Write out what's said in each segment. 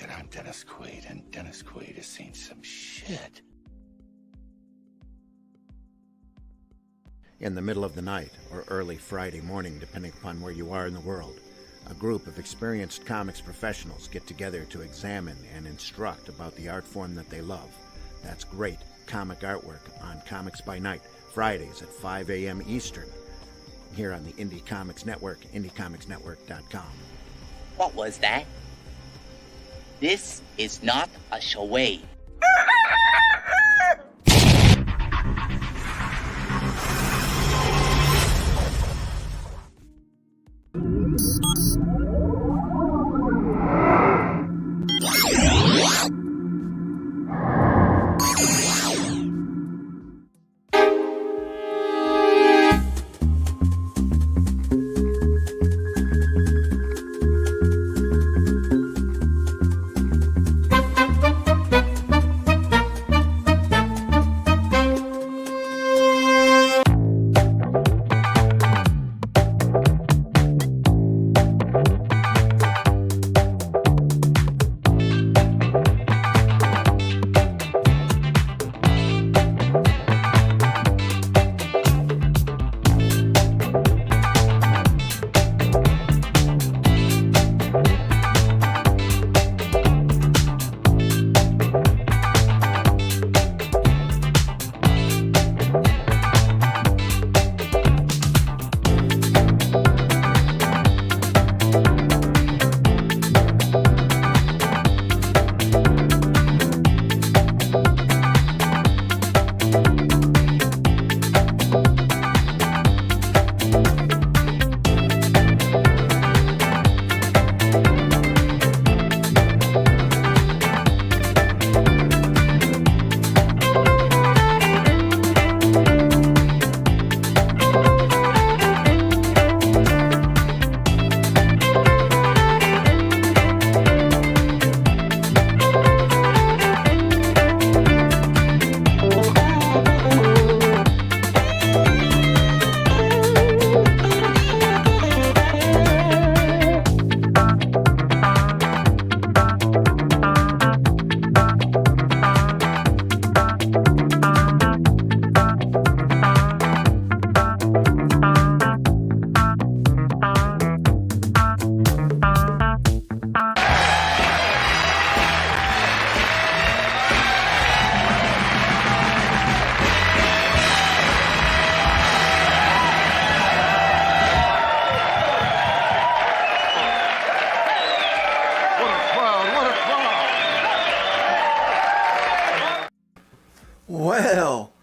And I'm Dennis Quaid, and Dennis Quaid has seen some shit. In the middle of the night, or early Friday morning, depending upon where you are in the world, a group of experienced comics professionals get together to examine and instruct about the art form that they love. That's great comic artwork on Comics by Night, Fridays at 5 a.m. Eastern, here on the Indie Comics Network, indiecomicsnetwork.com. What was that? This is not a charade. Well,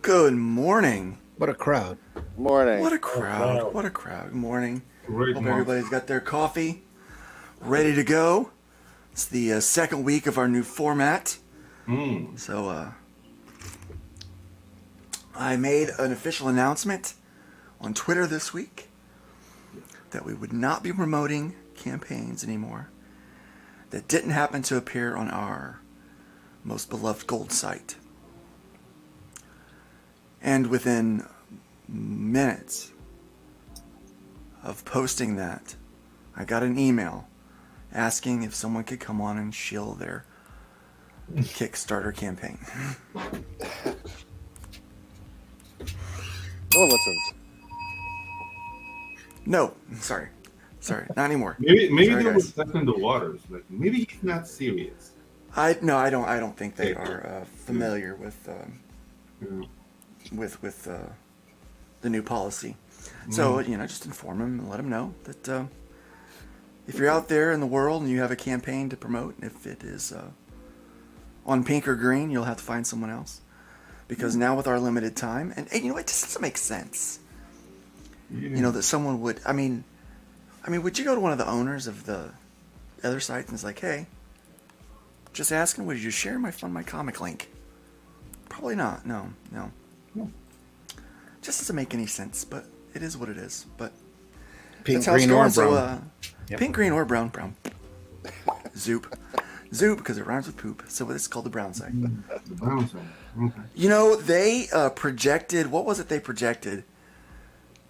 good morning. What a crowd. Morning. What a crowd. What a crowd. Good morning. Hope everybody's got their coffee ready to go. It's the second week of our new format. So, I made an official announcement on Twitter this week that we would not be promoting campaigns anymore that didn't happen to appear on our most beloved gold site. And within minutes of posting that, I got an email asking if someone could come on and shill their Kickstarter campaign. No one listens. No, sorry, not anymore. Maybe Sorry, they were guys. testing the waters. Like maybe he's not serious. I don't think they are familiar with the new policy. So just inform them and let them know that if you're out there in the world and you have a campaign to promote, if it is on pink or green, you'll have to find someone else. Because now with our limited time, and you know, it just doesn't make sense. Yeah. You know, that someone would, I mean, would you go to one of the owners of the other site and it's like, hey, just asking, would you share my comic link? Probably not. No. Just doesn't make any sense, but it is what it is. But Pink, that's how it's green, or going. So, brown. Yep. Pink, green, or brown. Zoop, because it rhymes with poop. So it's called the brown site. The brown side. Okay. You know, they projected. What was it they projected?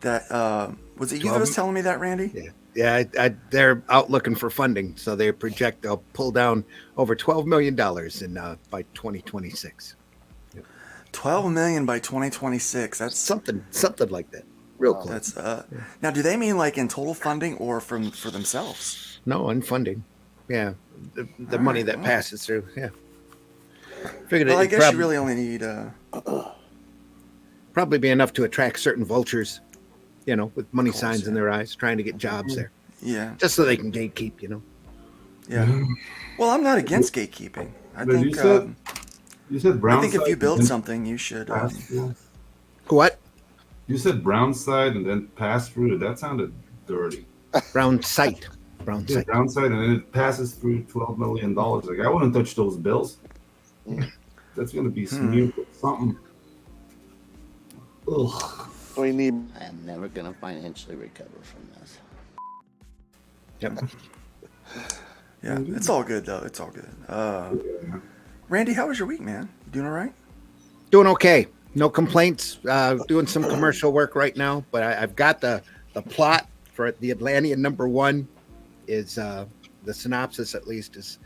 That was it you that was telling me that, Randy? Yeah. They're out looking for funding, so they project they'll pull down over $12 million in by 2026. $12 million by 2026. That's Something like that. Real close. That's now. Do they mean like in total funding or for themselves? No, in funding. Yeah, the All money right, that well. passes through. Yeah. Figured Well, I it'd guess you really only need. probably be enough to attract certain vultures, with money course, signs in yeah. their eyes, trying to get jobs there, Yeah. just so they can gatekeep. Yeah. Well, I'm not against gatekeeping. I But think. you said brown I think if you side build and something, you should. pass through. What? You said brown side and then pass through. That sounded dirty. Brown sight. Brown Yeah, sight. brown side and then it passes through $12 million. Like I wouldn't touch those bills. That's gonna be smeared with something. Ugh. We need. I am never going to financially recover from this. Yep. Yeah, it's all good though. It's all good. Randy, how was your week, man? You doing all right? Doing okay. No complaints. Doing some commercial work right now, but I've got the plot for the Atlantean #1 is the synopsis at least is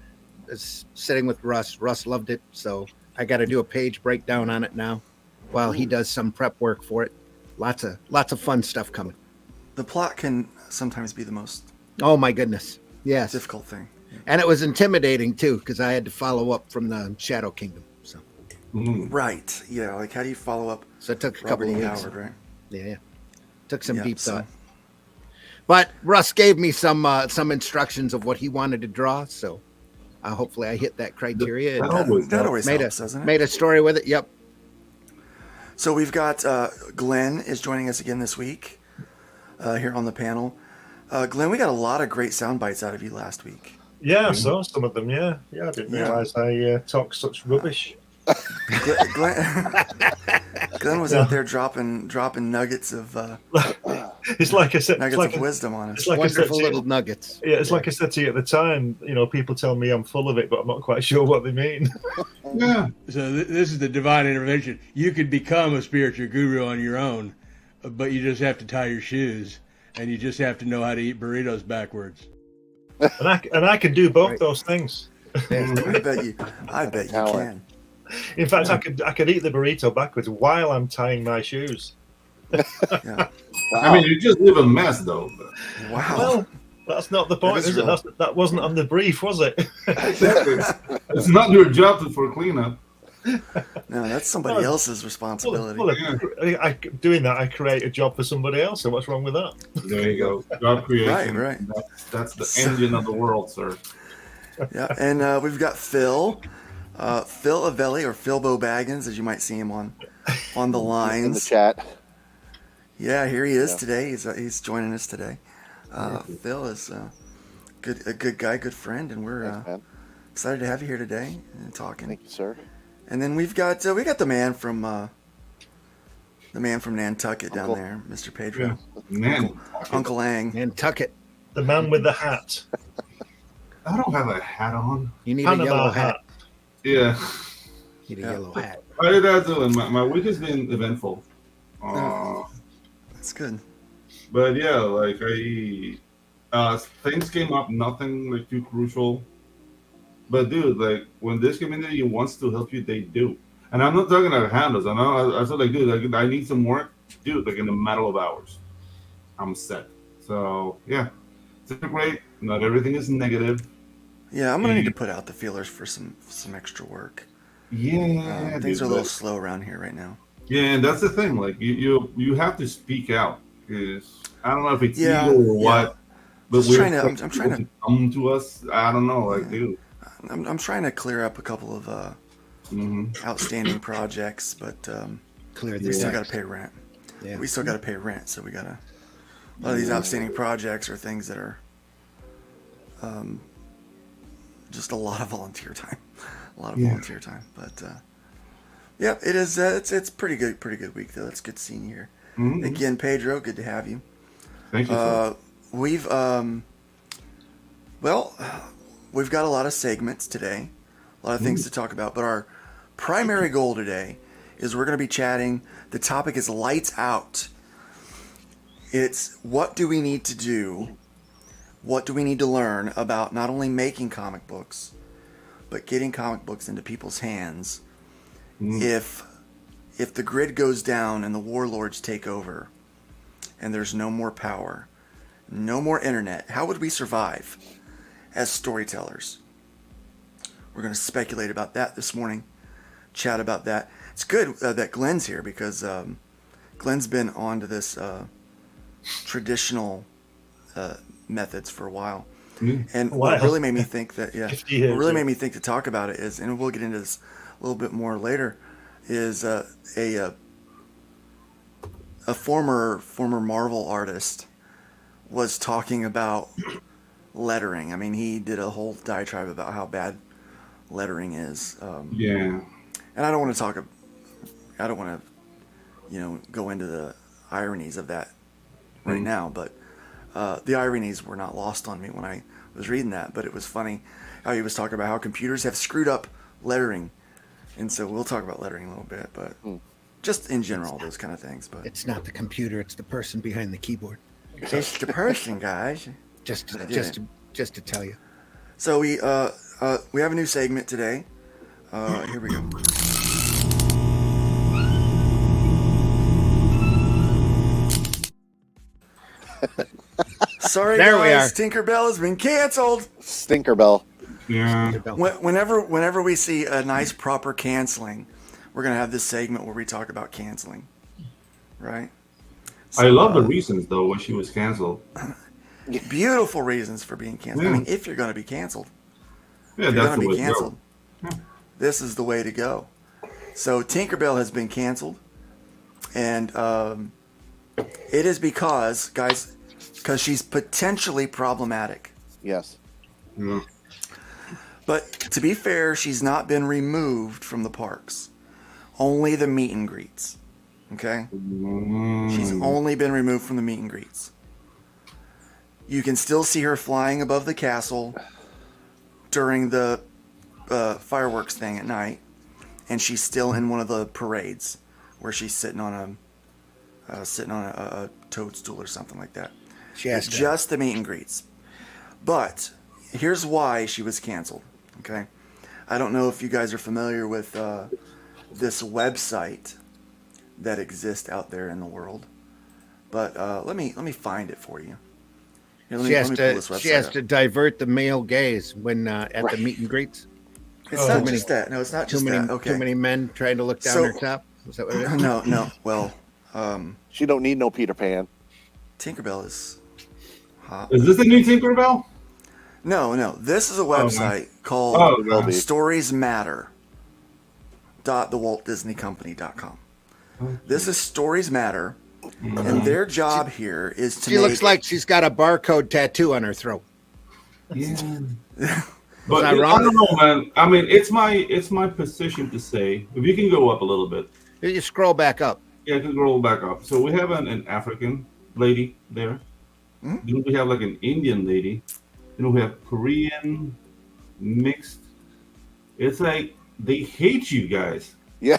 sitting with Russ. Russ loved it, so I got to do a page breakdown on it now while he does some prep work for it. Lots of fun stuff coming. The plot can sometimes be the most Oh my goodness. Yes. difficult thing. And it was intimidating too, because I had to follow up from the Shadow Kingdom. Right. Yeah. Like, how do you follow up? So it took a Robert couple E. of weeks. Howard, right? Yeah. Took some Yeah, deep so- thought. But Russ gave me some instructions of what he wanted to draw, so hopefully I hit that criteria and That always made helps, doesn't it? made a story with it. Yep. So we've got Glenn is joining us again this week here on the panel. Glenn, we got a lot of great sound bites out of you last week. Yeah, I saw some of them. Yeah, I didn't realise I talk such rubbish. Glenn was out there dropping nuggets of It's like I said, nuggets it's like of wisdom on us. it's like I said Wonderful to you, little nuggets. yeah, it's like I said to you at the time. People tell me I'm full of it, but I'm not quite sure what they mean. Yeah. So this is the divine intervention. You could become a spiritual guru on your own, but you just have to tie your shoes, and you just have to know how to eat burritos backwards. and I can do both Right. those things. I bet you Talent. can. In fact, I could eat the burrito backwards while I'm tying my shoes. Yeah. I mean, you just live a mess though. Wow. Well, that's not the point, is is it? real. That wasn't on the brief, was it? Exactly. It's not your job for cleanup. No, that's somebody Well, else's responsibility. Well, doing that, I create a job for somebody else. So what's wrong with that? There you go. Job creation. Right. That's the engine of the world, sir. Yeah, and we've got Phil Avelli, or Philbo Baggins, as you might see him on the In the lines. chat. Yeah, here he is Yeah. today. He's joining us today. Phil is a good guy, good friend, and we're Thanks, man. excited to have you here today and talking. Thank you, sir. And then we got the man from Nantucket down Uncle. there, Mr. Pedro, Man, Uncle Ang. Nantucket. The man with the hat, I don't have a hat on. You need a Panama yellow hat. hat. Yeah. You need a Yeah. yellow hat. How did I do? My week has been eventful. That's good. But yeah, like things came up, nothing like too crucial. But dude, like when this community wants to help you, they do. And I'm not talking about handles. I said like, dude, like, I need some work, dude. Like in a matter of hours, I'm set. So yeah, it's great. Not everything is negative. Yeah, I'm gonna need to put out the feelers for some extra work. Yeah, Things dude, are a little like- slow around here right now. Yeah, and that's the thing. Like you have to speak out. Because I don't know if it's Yeah, ego or yeah. what, but Just we're trying to- I'm expecting trying to- people come to us. I don't know, like dude. I'm trying to clear up a couple of outstanding projects, but Clear we the still decks. got to pay rent. Yeah. We still got to pay rent, so we got to. A lot of these outstanding projects are things that are just a lot of volunteer time, volunteer time. But yeah, it is. It's pretty good week though. It's good seeing you here again, Pedro. Good to have you. Thank you. Sir. We've we've got a lot of segments today, a lot of things to talk about, but our primary goal today is we're going to be chatting. The topic is lights out. It's what do we need to do what do we need to learn about not only making comic books, but getting comic books into people's hands if the grid goes down and the warlords take over and there's no more power, no more internet, how would we survive as storytellers? We're going to speculate about that this morning, chat about that. It's good that Glenn's here because Glenn's been on to this traditional methods for a while. And what really made me think that, what really made me think to talk about it is, and we'll get into this a little bit more later, is a former Marvel artist was talking about lettering. I mean, he did a whole diatribe about how bad lettering is. And I don't want to go into the ironies of that right now, but the ironies were not lost on me when I was reading that. But it was funny how he was talking about how computers have screwed up lettering, and so we'll talk about lettering a little bit, but just in general, those kind of things. But it's not the computer; it's the person behind the keyboard. It's the person, guys. Just to tell you. So we have a new segment today. Here we go. Sorry, there guys. Tinkerbell has been canceled. Stinkerbell. Yeah. Whenever we see a nice proper canceling, we're gonna have this segment where we talk about canceling, right? So, I love the reasons though why she was canceled. Beautiful reasons for being canceled. I mean, if you're gonna be canceled, that's gonna the way be canceled. This is the way to go. So Tinkerbell has been canceled, and it is because she's potentially problematic. Yes. Yeah. But to be fair, she's not been removed from the parks. Only the meet and greets. Okay? She's only been removed from the meet and greets. You can still see her flying above the castle during the fireworks thing at night, and she's still in one of the parades where she's sitting on a toadstool or something like that. It's just the meet and greets. But here's why she was canceled. Okay, I don't know if you guys are familiar with this website that exists out there in the world, but let me find it for you. Here, let me pull this website she has up. to divert the male gaze when at the meet and greets. It's not just that. No, it's not just that. Okay. Too many men trying to look down her top. Is that what it is? No. Well, she don't need no Peter Pan. Tinkerbell is hot. Is this the new Tinkerbell? No. This is a website called storiesmatter.thewaltdisneycompany.com. This is Stories Matter, and their job here is to She looks like she's got a barcode tattoo on her throat. Yeah. But I don't know, man. I mean, it's my position to say, if you can go up a little bit. You scroll back up. Yeah, I can scroll back up. So we have an African lady there. Then we have like an Indian lady. Then we have Korean mixed. It's like they hate you guys. Yeah.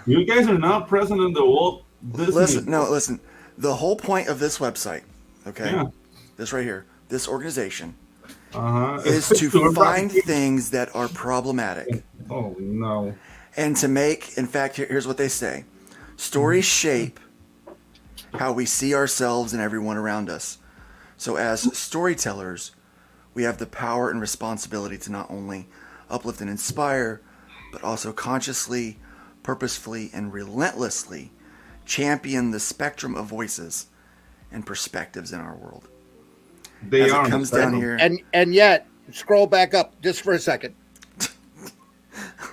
You guys are not present in the Walt Disney. Listen. The whole point of this website, okay, this right here, this organization, is to find things that are problematic. Oh no! And to make, in fact, here's what they say: stories shape how we see ourselves and everyone around us. So as storytellers, we have the power and responsibility to not only uplift and inspire, but also consciously, purposefully, and relentlessly champion the spectrum of voices and perspectives in our world. They as are it comes down here. And yet, scroll back up just for a second.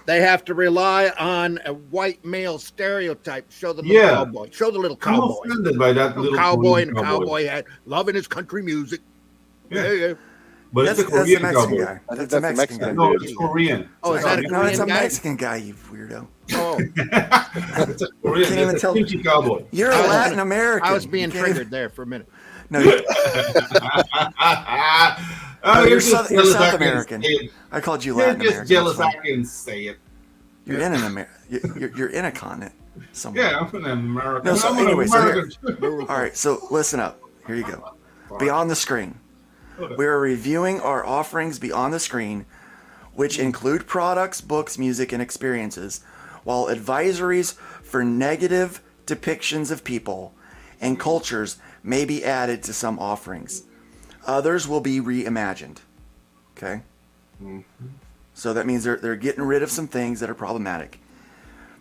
They have to rely on a white male stereotype. Show the little cowboy. Show the little cowboy. I'm offended by that little cowboy and cowboy hat, loving his country music. Yeah. But it's a Korean Mexican cowboy. guy. That's a Mexican guy. No, it's Korean. Oh, is that a Korean No, it's a guy? Mexican guy, you weirdo. Oh, It's a Korean. Can't even It's a tell. kimchi cowboy. You're a Latin American. I was being You can't even- triggered there for a minute. No, You're you're just South jealous I can American. say it. I called you You're Latin just American. jealous That's I fine. can say it. You're in an America. You're in a continent somewhere. Yeah, I'm an American. No, so I'm an anyway, so American. All right, so listen up. Here you go. Beyond the screen. We are reviewing our offerings beyond the screen, which include products, books, music, and experiences, while advisories for negative depictions of people and cultures may be added to some offerings. Others will be reimagined. Okay? So that means they're getting rid of some things that are problematic.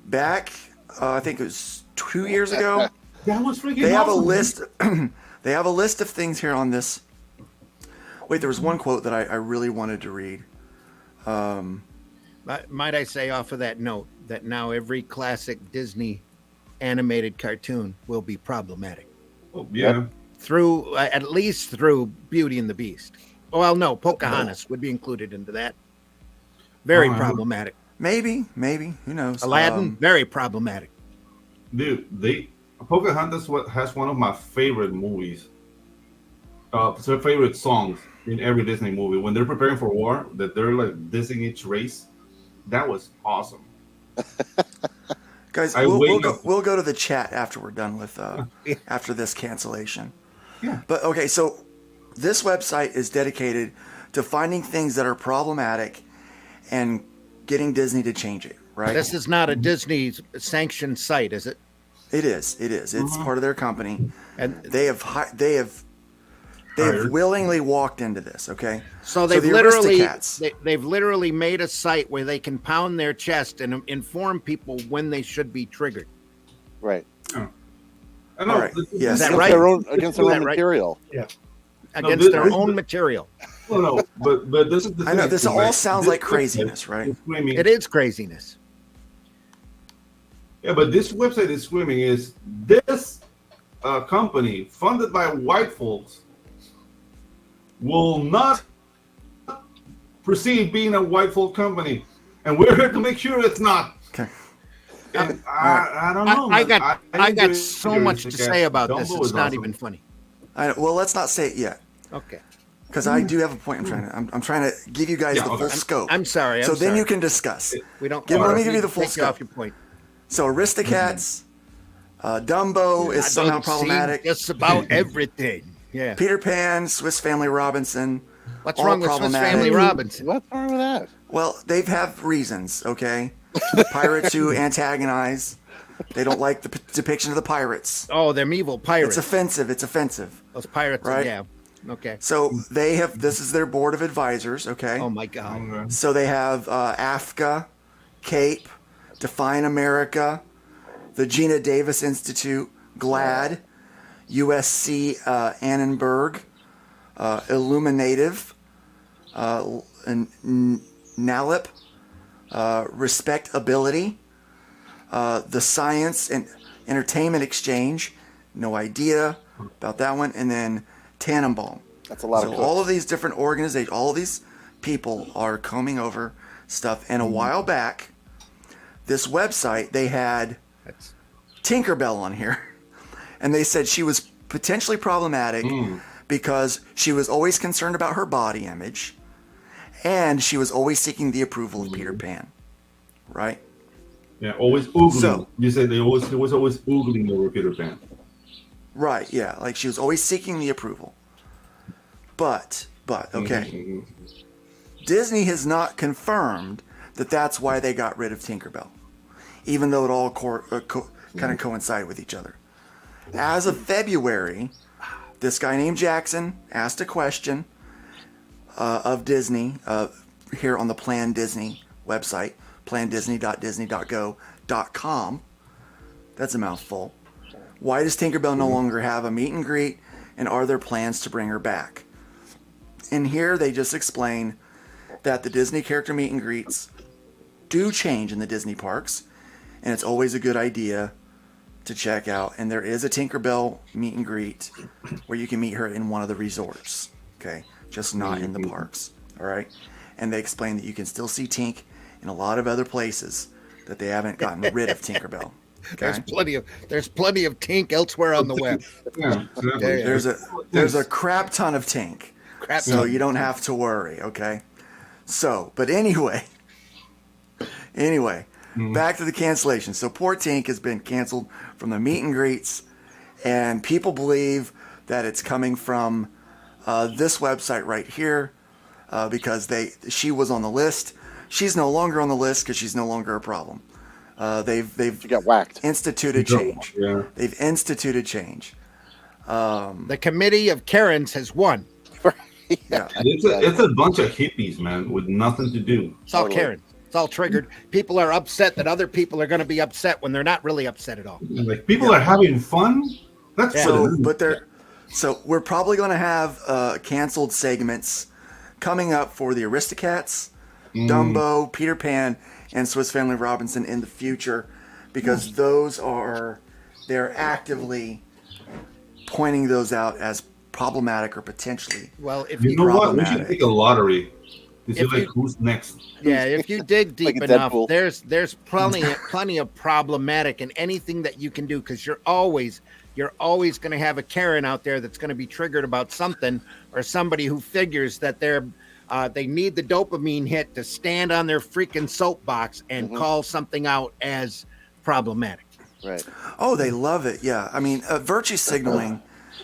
Back, I think it was 2 years ago, That was freaking they have a awesome. list. They have a list of things here on this. Wait, there was one quote that I really wanted to read. Might I say, off of that note, that now every classic Disney animated cartoon will be problematic. Oh, yeah. Through, at least through Beauty and the Beast. Well, no, Pocahontas would be included into that. Very problematic. Maybe, who knows? Aladdin, very problematic. Dude, Pocahontas has one of my favorite movies. Favorite songs in every Disney movie. When they're preparing for war, that they're like dissing each race. That was awesome. Guys, we'll go to the chat after we're done with after this cancellation. Yeah. But okay, so this website is dedicated to finding things that are problematic and getting Disney to change it, right? This is not a Disney sanctioned site, is it? It is. It's part of their company, And they have willingly walked into this. Okay, so they've the literally Aristocats, they've literally made a site where they can pound their chest and inform people when they should be triggered. Right. I know. All right. Yes. Is that Against right? against their Is own that right? material. Yeah. Against their own material. No, but this is the thing. I know this all like, sounds this like craziness, website right? is screaming, It is craziness. Yeah, but this website is screaming is this company funded by white folks will not proceed being a white folk company, and we're here to make sure it's not. Okay. And I don't know. I man. got enjoy so much to Aristocats. say about this. Dumbo It's is not awesome. even funny. Well, let's not say it yet, Okay. because I do have a point. I'm trying to give you guys Yeah, the okay. full scope. I'm sorry. so I'm then sorry. you can discuss. We don't. Let me give you the full take you off scope. your point. So Aristocats, Dumbo is I somehow don't see problematic. just about everything. Yeah. Peter Pan, Swiss Family Robinson. What's all wrong with Swiss problematic. Family Robinson? What's wrong with that? Well, they have reasons, okay? Pirates who antagonize. They don't like the depiction of the pirates. Oh, them evil pirates. It's offensive. Those pirates. Right? Yeah. Okay. So they have, this is their board of advisors, okay? Oh my God. Okay. So they have AFCA, CAPE, Define America, the Gina Davis Institute, GLAD, USC Annenberg, Illuminative, and NALIP, Respectability, the Science and Entertainment Exchange, no idea about that one, and then Tannenbaum. That's a lot of So cooks. all of these different organizations, all of these people are combing over stuff. And a while back, this website, they had That's Tinkerbell on here, and they said she was potentially problematic because she was always concerned about her body image, and she was always seeking the approval of Peter Pan, right? Yeah, always oogling. So- You said they was always oogling over Peter Pan. Right, yeah, like she was always seeking the approval. But okay, Mhm. Disney has not confirmed that that's why they got rid of Tinkerbell, even though it all kind of coincided with each other. As of February, this guy named Jackson asked a question of Disney here on the Plan Disney website, plandisney.disney.go.com. That's a mouthful. Why does Tinkerbell no longer have a meet and greet, and are there plans to bring her back? And here they just explain that the Disney character meet and greets do change in the Disney parks, and it's always a good idea to check out. And there is a Tinkerbell meet and greet where you can meet her in one of the resorts, okay? Just not in the parks, all right? And they explain that you can still see Tink in a lot of other places, that they haven't gotten rid of Tinkerbell. Okay? there's plenty of Tink elsewhere on the web. Yeah, exactly. There's a crap ton of Tink. Crap So ton. you don't have to worry, okay? So, but anyway, back to the cancellation. So poor Tink has been canceled from the meet and greets, and people believe that it's coming from this website right here, because she was on the list. She's no longer on the list because she's no longer a problem. They've She got whacked. instituted change. Yeah. They've instituted change. The committee of Karens has won. Yeah. It's a bunch of hippies, man, with nothing to do. It's all Totally. Karen. It's all triggered. People are upset that other people are going to be upset when they're not really upset at all. Like people are having fun. That's So we're probably going to have canceled segments coming up for the Aristocats, Dumbo, Peter Pan, and Swiss Family Robinson in the future, because they're actively pointing those out as problematic or potentially. Well, if You you, know what? We should problematic. take a lottery to see If like you- who's next. yeah, if you dig deep Like a enough, Deadpool. there's plenty of problematic in anything that you can do, because you're always going to have a Karen out there that's going to be triggered about something, or somebody who figures that they need the dopamine hit to stand on their freaking soapbox and call something out as problematic. Right. Oh, they love it. Yeah. I mean, virtue signaling,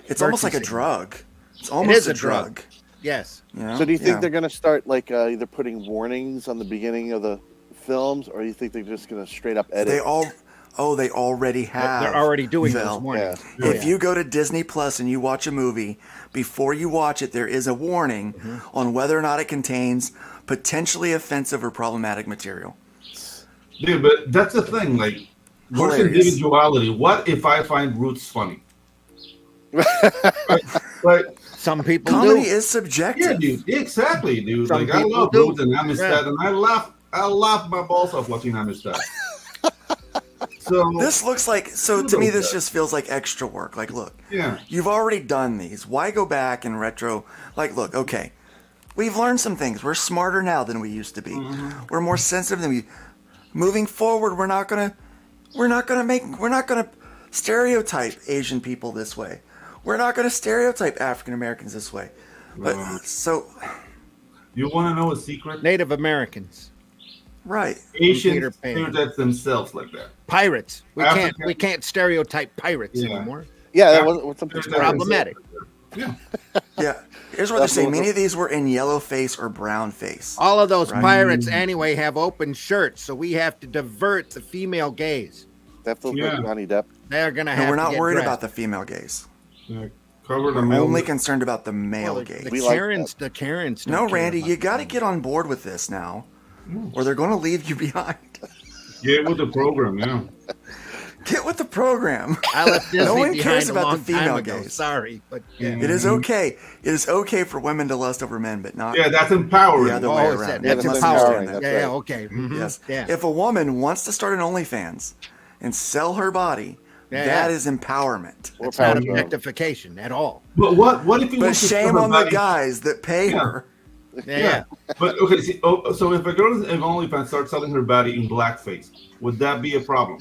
it's almost like a drug. It's almost is a a drug. drug. Yes. You know? So do you think Yeah. they're going to start like either putting warnings on the beginning of the films, or you think they're just going to straight up edit? They already have. They're already doing Phil. those warnings. Yeah. If you go to Disney Plus and you watch a movie, before you watch it, there is a warning on whether or not it contains potentially offensive or problematic material. Dude, but that's the thing. Like, what's Hilarious. individuality? What if I find Roots funny? Right? Some people Comedy do. is subjective. Yeah, dude. Exactly, dude. Some Like, I people love do. Roots and Amistad, and I laugh my balls off watching Amistad. So This looks like, to me, this just feels like extra work. Like, look, yeah. you've already done these. Why go back and retro? Like, look, okay, we've learned some things. We're smarter now than we used to be. We're more sensitive than we. Moving forward, we're not gonna stereotype Asian people this way. We're not gonna stereotype African Americans this way. But You want to know a secret? Native Americans, right. Asians Peter Pan. stereotype themselves like that. pirates. We African- can't stereotype pirates Yeah. anymore. Yeah, that was something Stereotype Problematic. themselves. Yeah. Here's what they're saying. Many of these were in yellow face or brown face. All of those Right. pirates anyway have open shirts, so we have to divert the female gaze. That feels Yeah. like Johnny Depp. They're gonna have. And we're to not get worried dressed. about the female gaze. Yeah. Cover the We're male. only concerned about the male Well, gaze. the We like Karens. The Karens. No, don't care Randy, about you the got to female. get on board with this now, or they're going to leave you behind. Get with the program, yeah. Get with the program. I left Disney No one behind cares a about the long female time ago. gaze. Sorry, but yeah. It is okay. It is okay for women to lust over men, but not Yeah, that's empowering. the other Oh, way is around. that- Yeah, that's You must empowering. understand That's Yeah, right. okay. Mhm. Yes. Yeah. If a woman wants to start an OnlyFans and sell her body, Yeah, that yeah. is empowerment. Or It's not power trip. objectification at all. But what if you But want to shame sell on her the body- guys that pay Yeah. her. Yeah. But okay, so if a girl in OnlyFans starts selling her body in blackface, would that be a problem?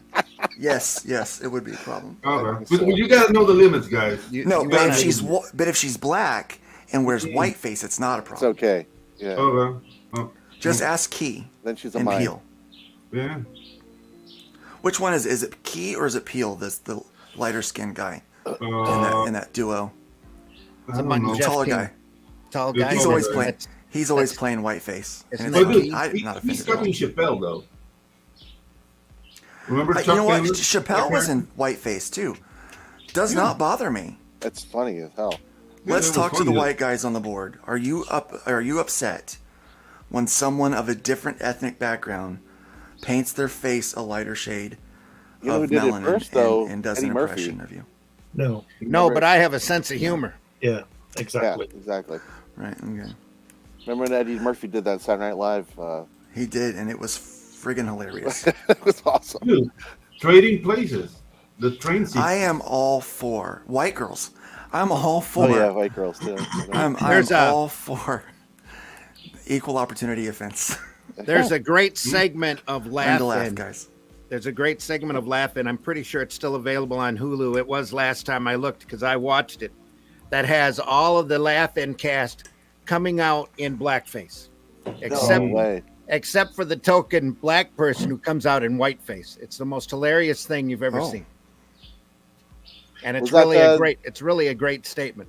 Yes, it would be a problem. Okay. But you gotta know the limits, guys. No, you but wanna- if she's black and wears whiteface, it's not a It's problem. okay. Yeah. Okay. Oh, Just ask Key Then she's a and mime. Peel. yeah. Which one is it? Key or is it Peel? The lighter skinned guy in that duo. I don't know. Jeff Taller King. guy. Tall Yeah, guy. He's always okay. playing. He's always that's- playing whiteface. Isn't And that But it's dude, like, I'm not he's offended at all. copying Chappelle though. Remember You know what? Taylor? Chappelle was in whiteface too. Does not bother me. That's funny as hell. Let's it was talk to the funny, though. white guys on the board. Are you upset when someone of a different ethnic background paints their face a lighter shade You know of who did it melanin first, though? and does Eddie an Murphy. impression of you? No. No, but I have a sense of humor. Yeah. Yeah, Exactly. exactly. Right. Okay. Remember when Eddie Murphy did that on Saturday Night Live? He did, and it was friggin' hilarious. It was awesome. Dude, trading places. The train sequence. I am all for white girls. I'm all for. Oh yeah, white girls too. I'm There's a- all for equal opportunity offense. There's a great segment of Learn to laugh, Laugh-In. guys. There's a great segment of Laugh-In. I'm pretty sure it's still available on Hulu. It was last time I looked because I watched it. That has all of the Laugh-In cast coming out in blackface, No way. except for the token black person who comes out in whiteface. It's the most hilarious thing you've ever Oh. seen, and it's Was that really the- a great. It's really a great statement.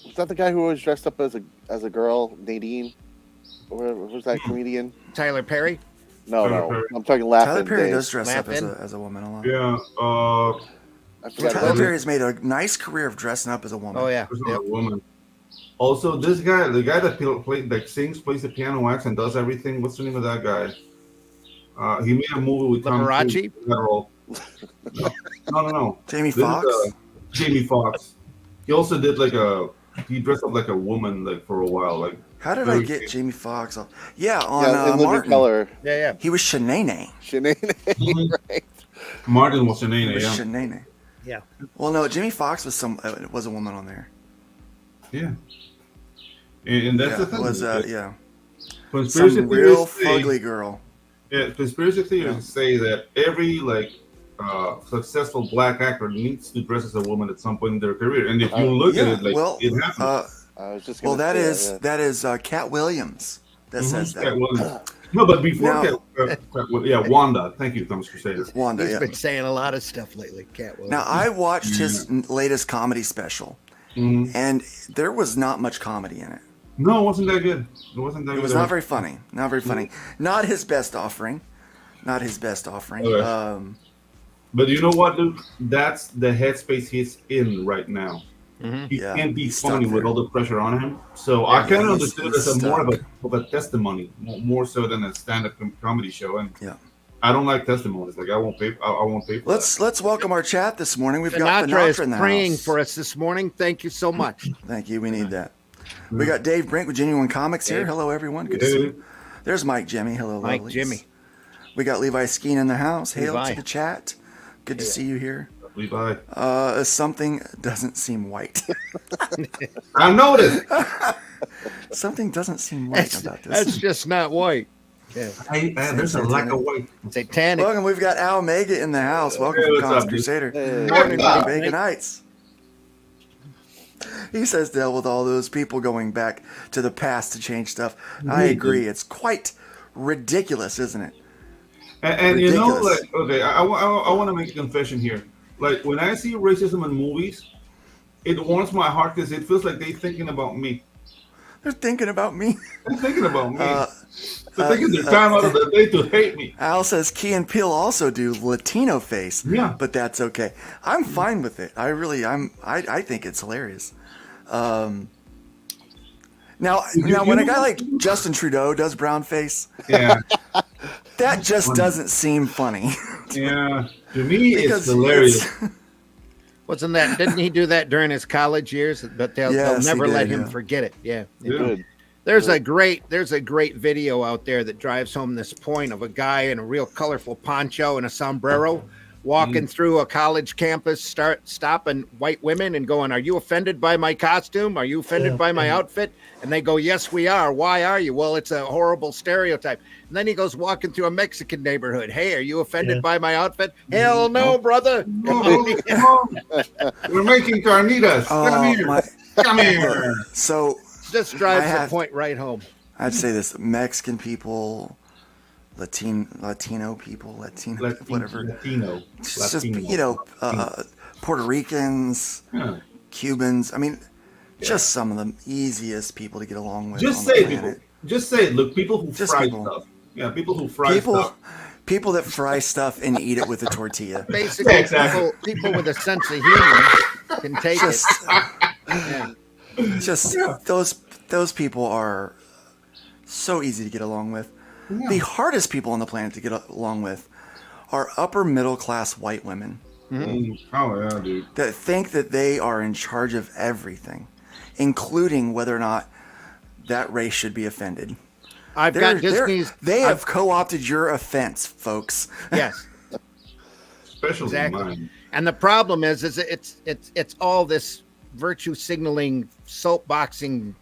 Was that the guy who always dressed up as a girl, Nadine? Or whatever, was that comedian? Tyler Perry. No, Tyler no. Perry. I'm talking Laughing. Tyler Perry Dave. does dress up Laugh-In? as a woman a lot. Yeah. I forgot Tyler his Perry name. has made a nice career of dressing up as a woman. Oh yeah. There's Yep. not a woman. Also, this guy, the guy that plays the piano wax and does everything. What's the name of that guy? He made a movie with Tom Liberace? Cruise. That role. No. Jamie This is, Foxx. Jamie Foxx. He also did he dressed up like a woman for a while. Like, How did I get Jamie Foxx off? Yeah, on Yeah, in Living Martin. Color. Yeah. He was Shanae. Shanae, right? Martin was her He name. was Yeah. Shanae. Yeah. Well, no, Jamie Foxx was a woman on there. Yeah. And that's the Yeah, thing. it was yeah, Conspiracy some real theories say- fugly girl. Yeah, conspiracy theories say that every successful black actor needs to dress as a woman at some point in their career, and if you look Yeah, at it, well, it happens. I was just well, gonna that say is that is Cat Williams that says that. Cat Williams. No, but before Now- Wanda. Thank you, Thomas Crusader. Wanda. He's Yeah. been saying a lot of stuff lately, Cat Williams. Now I watched his latest comedy special, and there was not much comedy in it. No, it wasn't that good. It wasn't that It good. was not very funny. Not very funny. Not his best offering. Not his best offering. Okay. But you know what, Luke? That's the headspace he's in right now. He Yeah, can't be he's stuck funny with there. all the pressure on him. So I kind of he's- understood it he's as more stuck. of a testimony, more so than a stand-up comedy show. And Yeah. I don't like testimonies. Like I won't pay. I won't pay for Let's welcome our chat this morning. We've got Sinatra is Sinatra in the praying house. for us this morning. Thank you so much. Thank you. We need that. We got Dave Brink with Genuine Comics here. Dave. Hello, everyone. Good to see Dave. you. There's Mike Jimmy. Hello, Mike lovelies. Jimmy. We got Levi Skeen in the house. Hail Levi. to the chat. Good to see you here. that. Levi. Something doesn't seem white. I noticed. Something doesn't seem white That's, about this. that's just not white. Yeah. There's a lack of weight. Satanic. Welcome. We've got Al Mega in the house. Welcome Hey, to what's Comics up, dude? Crusader. Hey. Morning, What's Pretty Bacon Heights. He says deal with all those people going back to the past to change stuff. I agree. It's quite ridiculous, isn't it? And you know, Ridiculous. like, okay, I want to make a confession here. Like, when I see racism in movies, it warms my heart because it feels like they're thinking about me. They're thinking about me. They're thinking about me. They're taking their time out of the day to hate me. Al says Key and Peele also do Latino face. Yeah. But that's okay. I'm fine with it. I think it's hilarious. Now when a guy like Justin Trudeau does brown face, Yeah, that just doesn't seem funny. yeah. To me, it's Because hilarious. Wasn't that? Didn't he do that during his college years? But they'll Yes, he never let did, him yeah. forget it. Yeah. Yeah. Good. There's a great video out there that drives home this point of a guy in a real colorful poncho and a sombrero walking through a college campus, stopping white women and going, "Are you offended by my costume? Are you offended by my outfit?" And they go, "Yes, we are. Why are you?" "Well, it's a horrible stereotype." And then he goes walking through a Mexican neighborhood. "Hey, are you offended by my outfit?" "Hell no, brother." No, we're making carnitas. Come here. my- Come here. So Just drives I the have- point right home. I'd say this: Mexican people, Latino people, whatever. Latino. It's just Puerto Ricans, Yeah. Cubans. I mean, just some of the easiest people to get along with. Just on say the it, planet. people. Just say it. Look, people who Just fry people. stuff. Yeah, people who fry People, stuff. people that fry stuff and eat it with a tortilla. Basically, Yeah, exactly. people with a sense of humor can take Just, it. Yeah. those people are so easy to get along with. The hardest people on the planet to get along with are upper middle class white women Oh yeah, dude. that think that they are in charge of everything, including whether or not that race should be offended. I've got Disney's. They have co-opted your offense, folks. Yes. Especially Exactly. mine. And the problem is it's all this virtue signaling, soapboxing,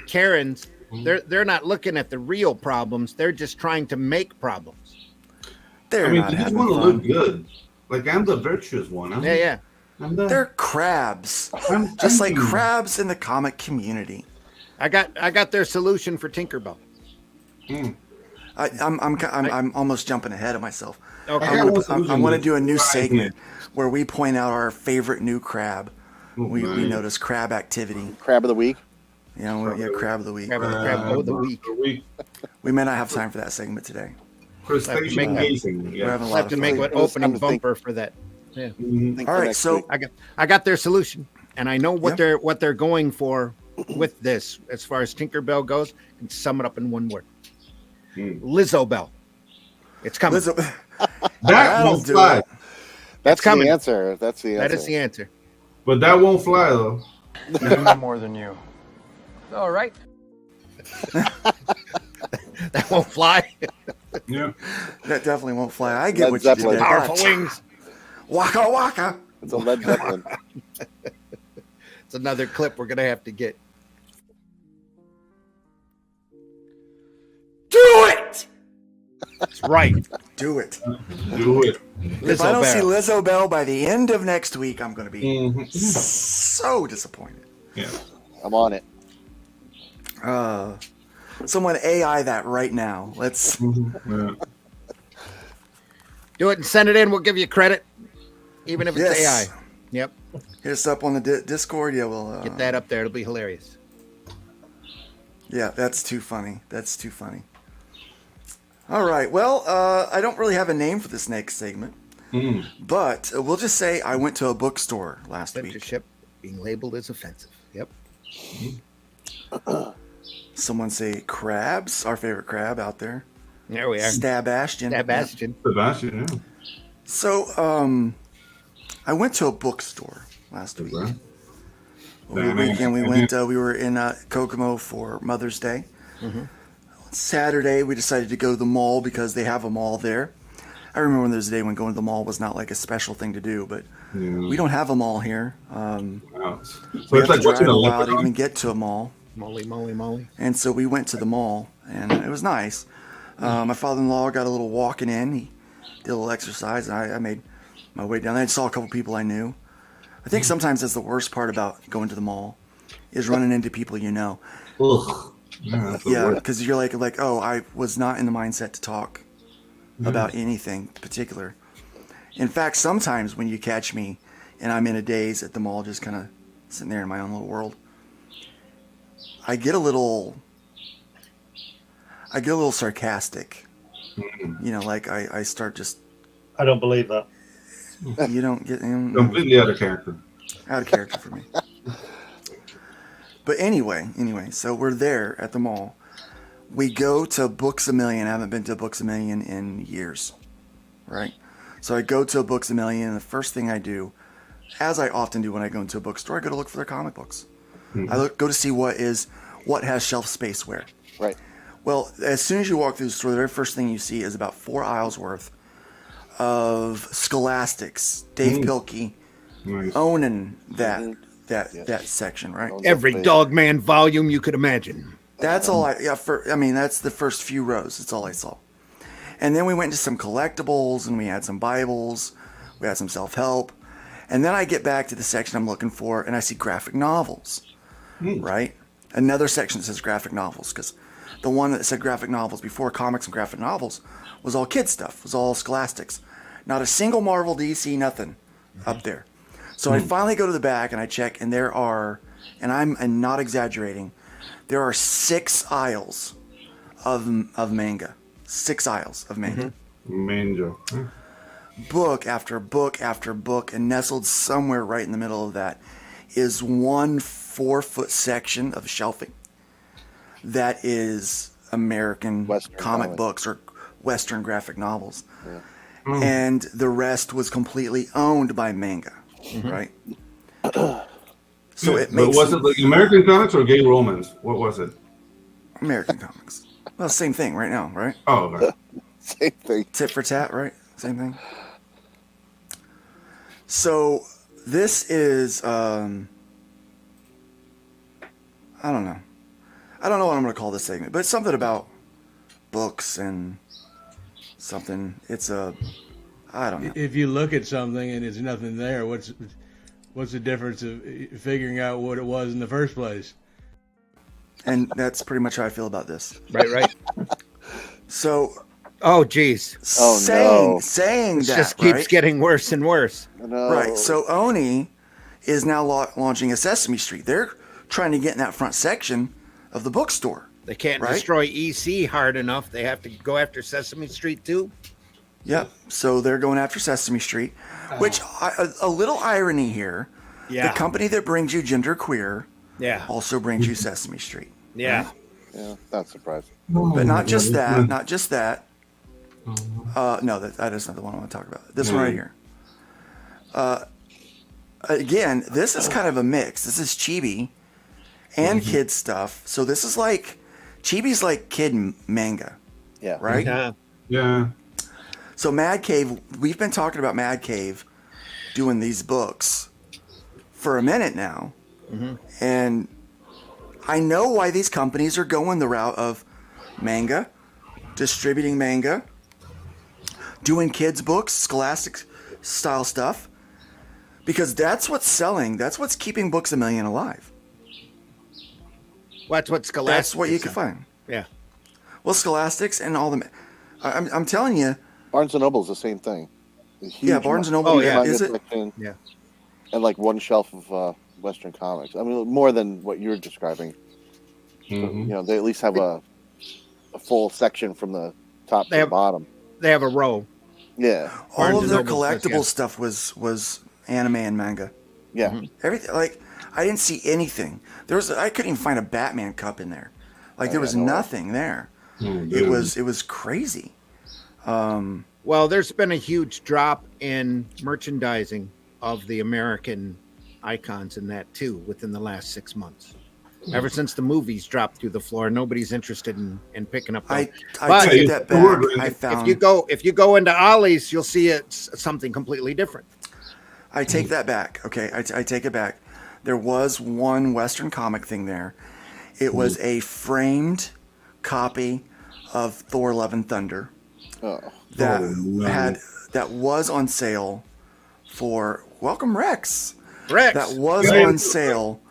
Karens. They're not looking at the real problems. They're just trying to make problems. They're I mean, not they just having want to fun. look good. Like I'm the virtuous one. Yeah. I'm the, They're crabs, I'm just like thinking- crabs in the comic community. I got their solution for Tinkerbell. I'm almost jumping ahead of myself. Okay. I got one solution, I want to dude. do a new Right segment here. where we point out our favorite new crab we noticed crab activity. Crab of the week. Yeah, crab of the week. Crab of the week. We may not have time for that segment today. Crustacean gazing. We're Yeah. having a We'll lot have of to fun. make an It was opening time to think. bumper for that. Yeah. Mhm. Think All for right, next so week. I got their solution, and I know what Yeah. they're going for with this as far as Tinkerbell goes. And sum it up in one word: Lizzo Bell. It's coming. Lizzo, That That'll won't do fly. it. That's coming. the answer. That's the answer. That is the answer. But that won't fly though. No more than you. All right. That won't fly. Yeah. that definitely won't fly. I get Led what you did Zeppelin. there. Powerful wings. Waka waka. It's a Led Zeppelin. It's another clip we're gonna have to get. Do it. That's right. Do it. Do it. If I don't see Bell. Lizzo Bell by the end of next week, I'm going to be Mhm. so disappointed. Yeah. I'm on it. Someone AI that right now. Let's. Yeah. Do it and send it in. We'll give you credit, even if it's Yes. AI. Yep. Hit us up on the Discord. Yeah, we'll Get that up there. It'll be hilarious. Yeah, that's too funny. That's too funny. All right. Well, I don't really have a name for this next segment, but we'll just say I went to a bookstore last week. Censorship being labeled as offensive. Yep. Someone say crabs, our favorite crab out there. There we are. Stab Ashton. Stab Bastion. Sebastian, yeah. So, I went to a bookstore last week. Right. Over the weekend, we were in Kokomo for Mother's Day. Saturday, we decided to go to the mall because they have a mall there. I remember when there was a day when going to the mall was not like a special thing to do, but we don't have a mall here. Wow. So We it's have to like drive watching a a while to leprechaun. even get to a mall. Molly. And so we went to the mall, and it was nice. My father-in-law got a little walking in. He did a little exercise, and I made my way down there. I saw a couple people I knew. I think sometimes that's the worst part about going to the mall is running into people you know. Ugh. Yeah, that's the Yeah, worst. because you're like, oh, I was not in the mindset to talk about anything particular. In fact, sometimes when you catch me and I'm in a daze at the mall, just kind of sitting there in my own little world, I get a little sarcastic. You know, like I start just, I don't believe that. you don't get Completely out of character. out of character for me. But anyway, so we're there at the mall. We go to Books A Million. I haven't been to Books A Million in years, right? So I go to a Books A Million, and the first thing I do, as I often do when I go into a bookstore, I go to look for their comic books. I go to see what has shelf space where. Right. Well, as soon as you walk through the store, the very first thing you see is about 4 aisles worth of Scholastics, Dave Pilkey, Nice. owning that section, right? Every Dogman volume you could imagine. That's all that's the first few rows. That's all I saw. And then we went into some collectibles, and we had some Bibles, we had some self-help. And then I get back to the section I'm looking for, and I see graphic novels, right? Another section that says graphic novels, because the one that said graphic novels before comics and graphic novels was all kid stuff, was all Scholastics. Not a single Marvel, DC, nothing up there. So I finally go to the back and I check, and there are, and I'm not exaggerating, there are 6 aisles of manga. 6 aisles of manga. Manjo. Yeah. Book after book after book, and nestled somewhere right in the middle of that is one 4-foot section of shelving that is American Western comic comic. books or Western graphic novels. And the rest was completely owned by manga, right? So it But makes was it like American comics or gay romance? What was it? American comics. Well, same thing right now, right? Oh, okay. Same thing. Tit for tat, right? Same thing. So this is I don't know. I don't know what I'm going to call this segment, but it's something about books and something. It's I don't know. If you look at something and there's nothing there, what's the difference of figuring out what it was in the first place? And that's pretty much how I feel about this. Right. So, Oh, geez. Oh, saying no. saying It that just keeps right? getting worse and worse. No. Right. So Oni is now launching a Sesame Street. They're trying to get in that front section of the bookstore. They can't right? destroy EC hard enough. They have to go after Sesame Street too. Yep. So they're going after Sesame Street, which a little irony here. Yeah. The company that brings you Genderqueer Yeah. also brings you Sesame Street. Yeah. Yeah, not surprising. But not just that. Not just that. No, that is not the one I want to talk about. This one right here. Again, this is kind of a mix. This is chibi and kid stuff. So this is like chibi's like kid manga. Yeah. Right? Yeah. So Mad Cave, we've been talking about Mad Cave doing these books for a minute now. And I know why these companies are going the route of manga, distributing manga, doing kids books, Scholastic style stuff, because that's what's selling. That's what's keeping Books A Million alive. Well, that's what Scholastic. That's what you can find. Yeah. Well, Scholastics and all the. I'm telling you. Barnes and Noble's the same thing. Yeah, Barnes and Noble. Oh, yeah. Is it? Section, Yeah. and like one shelf of Western comics. I mean, more than what you're describing. So, you know, they at least have a full section from the top to the bottom. They have a row. Yeah. All of their Noble says, collectible stuff was anime and manga. Yeah. Everything, like, I didn't see anything. I couldn't even find a Batman cup in there. Like, there was nothing there. It was crazy. Well, there's been a huge drop in merchandising of the American icons in that too within the last 6 months. Ever since the movies dropped through the floor, nobody's interested in picking up. I take that back. I found if you go into Ollie's, you'll see it's something completely different. I take that back. Okay, I take it back. There was one Western comic thing there. It was a framed copy of Thor: Love and Thunder that was on sale for Welcome Rex. That was on sale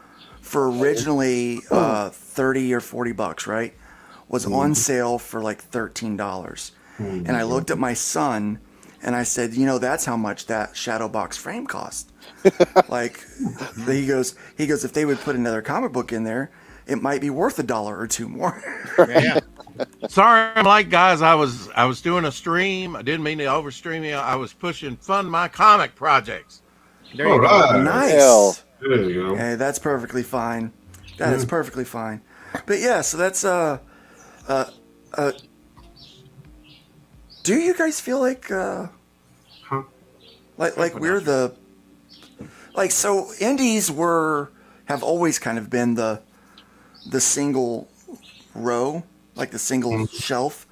for originally $30 or $40, right? Was on sale for like $13. And I looked at my son and I said, you know, that's how much that shadow box frame cost. Like, he goes, if they would put another comic book in there, it might be worth $1 or $2 more. Yeah. Sorry, I'm late, guys. I was doing a stream. I didn't mean to overstream you. I was pushing fund my comic projects. There you go. Nice. There you go. Hey, that's perfectly fine. That is perfectly fine. But yeah, so that's do you guys feel like like we're the so indies have always kind of been the single row, like the single shelf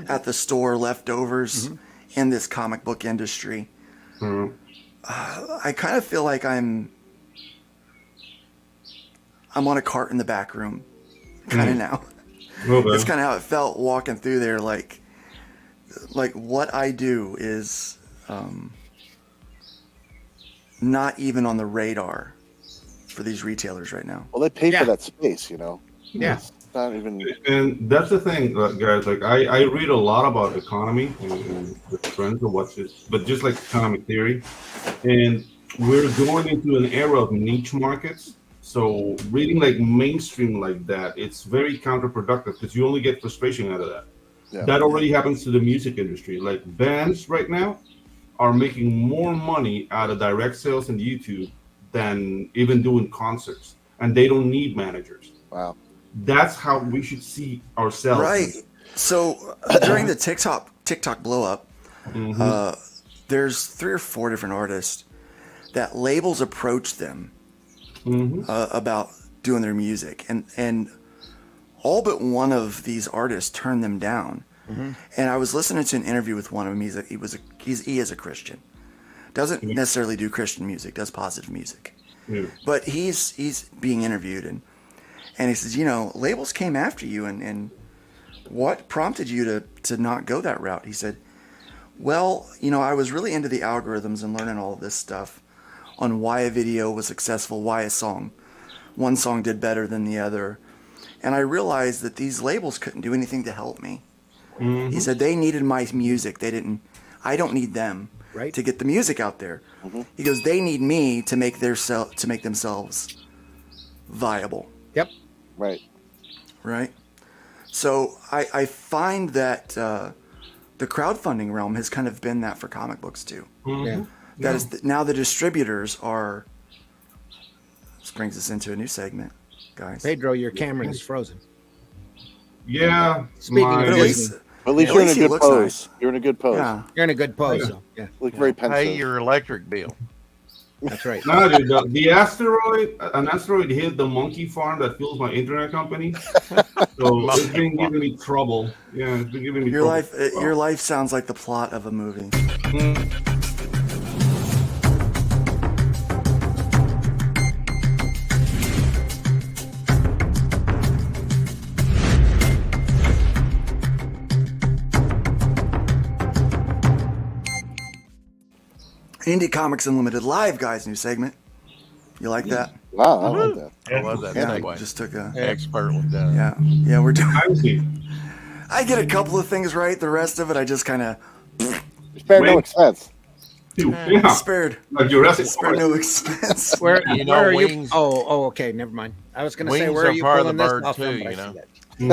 at the store, leftovers in this comic book industry. I kind of feel like I'm on a cart in the back room, kind of now. It's kind of how it felt walking through there. Like what I do is not even on the radar for these retailers right now. Well, they pay for that space, you know. Yeah. It's not even. And that's the thing, guys. Like, I read a lot about economy and the trends of what's it, but just like economic theory, and we're going into an era of niche markets. So reading like mainstream like that, it's very counterproductive because you only get frustration out of that. Yeah. That already happens to the music industry. Like, bands right now are making more money out of direct sales and YouTube than even doing concerts, and they don't need managers. Wow. That's how we should see ourselves. Right. So during the TikTok blow up, there's 3 or 4 different artists that labels approached them about doing their music, and all but one of these artists turned them down. And I was listening to an interview with one of them. He is a Christian, doesn't necessarily do Christian music, does positive music, but he's being interviewed, and he says, you know, labels came after you, and what prompted you to not go that route? He said, well, you know, I was really into the algorithms and learning all of this stuff on why a video was successful, why one song did better than the other. And I realized that these labels couldn't do anything to help me. He said they needed my music. I don't need them. right? to get the music out there. He goes, they need me to make themselves viable. Yep. Right. Right. So I find that the crowdfunding realm has kind of been that for comic books too. Yeah. That is now the distributors are. This brings us into a new segment, guys. Pedro, your camera is frozen. Yeah. Speaking my- of But Disney, At least At you're in least a he good looks pose. nice. You're in a good pose. Yeah. you're in a good pose, though. Yeah, Look very pensive. Pay your electric bill. that's right. No, dude, the asteroid, an asteroid hit the monkey farm that fuels my internet company. So it's been giving me trouble. Yeah, it's been giving me Your trouble. your life sounds like the plot of a movie. Indie Comics Unlimited Live, guys, new segment. You like that? Wow, I like that. I love that Yeah, segue. just took a Expert with that. yeah. We're doing. I see. I get a couple of things right. The rest of it, I just kind of Spare no Wait. expense. Dude, yeah. spared. Like Jurassic Spared Park. no expense. Where, You know, where are wings- you? Oh, okay, never mind. I was going to say, Wings where are are you part of pulling the this bird off too, from? But I you see know.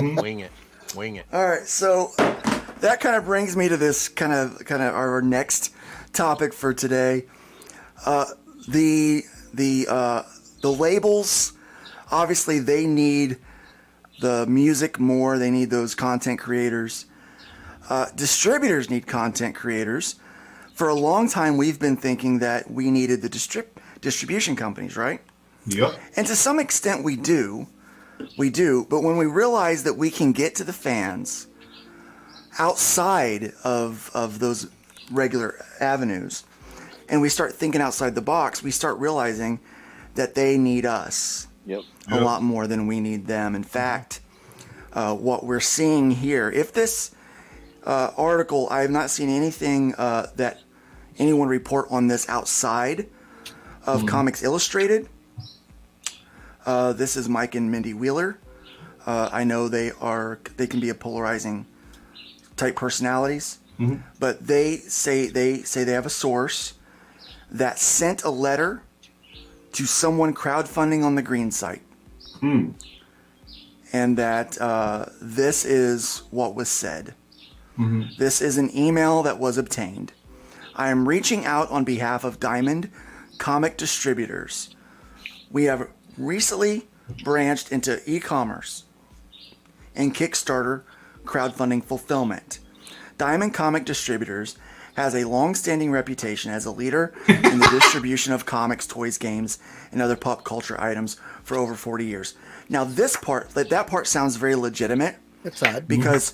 that. Wing it. All right, so that kind of brings me to this kind of our next topic for today. The labels, obviously, they need the music more. They need those content creators. Distributors need content creators. For a long time, we've been thinking that we needed the distribution companies, right? Yep. And to some extent, we do. But when we realize that we can get to the fans outside of those regular avenues, and we start thinking outside the box, we start realizing that they need us Yep. a lot more than we need them. In fact, what we're seeing here, if this article, I have not seen anything that anyone report on this outside of Comics Illustrated. This is Mike and Mindy Wheeler. I know they can be a polarizing type personalities, but they say they have a source that sent a letter to someone crowdfunding on the Green site, and that this is what was said. This is an email that was obtained. I am reaching out on behalf of Diamond Comic Distributors. We have recently branched into e-commerce and Kickstarter crowdfunding fulfillment. Diamond Comic Distributors has a long-standing reputation as a leader in the distribution of comics, toys, games, and other pop culture items for over 40 years. Now, that part sounds very legitimate. That's odd. Because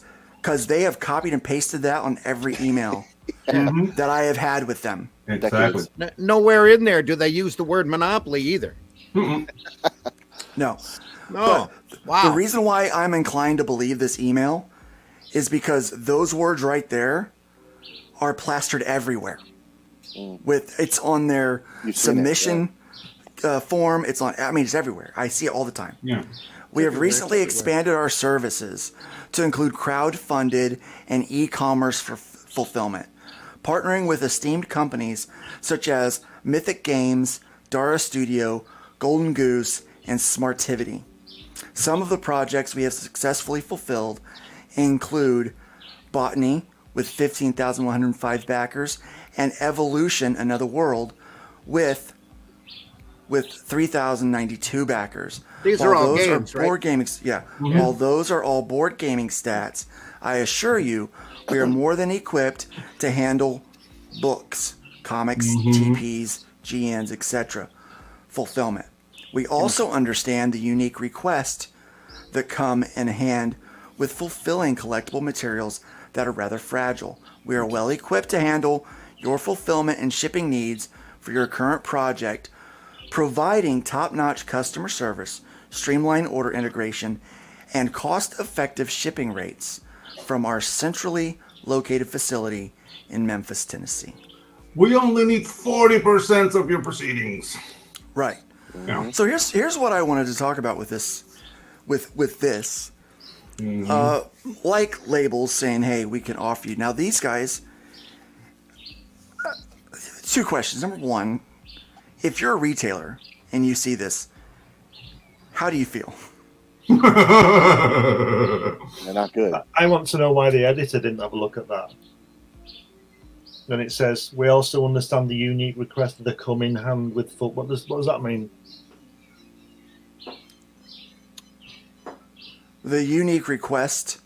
they have copied and pasted that on every email that I have had with them. Exactly. Nowhere in there do they use the word monopoly either. No. No. Wow. The reason why I'm inclined to believe this email is because those words right there are plastered everywhere. It's on their submission form. It's everywhere. I see it all the time. Yeah. We have recently expanded our services to include crowd-funded and e-commerce for fulfillment, partnering with esteemed companies such as Mythic Games, Dara Studio, Golden Goose, and Smartivity. Some of the projects we have successfully fulfilled include Botany with 15,105 backers and Evolution, Another World with 3,092 backers. These are all games, right? board gaming. Yeah. While those are all board gaming stats, I assure you, we are more than equipped to handle books, comics, TPs, GNs, etc. fulfillment. We also understand the unique requests that come in hand with fulfilling collectible materials that are rather fragile. We are well equipped to handle your fulfillment and shipping needs for your current project, providing top-notch customer service, streamlined order integration, and cost-effective shipping rates from our centrally located facility in Memphis, Tennessee. We only need 40% of your proceedings. Right. Yeah. So here's what I wanted to talk about with this, like labels saying, "Hey, we can offer you." Now these guys, two questions. Number one, if you're a retailer and you see this, how do you feel? They're not good. I want to know why the editor didn't have a look at that. Then it says, we also understand the unique request that come in hand with full. What does that mean? The unique request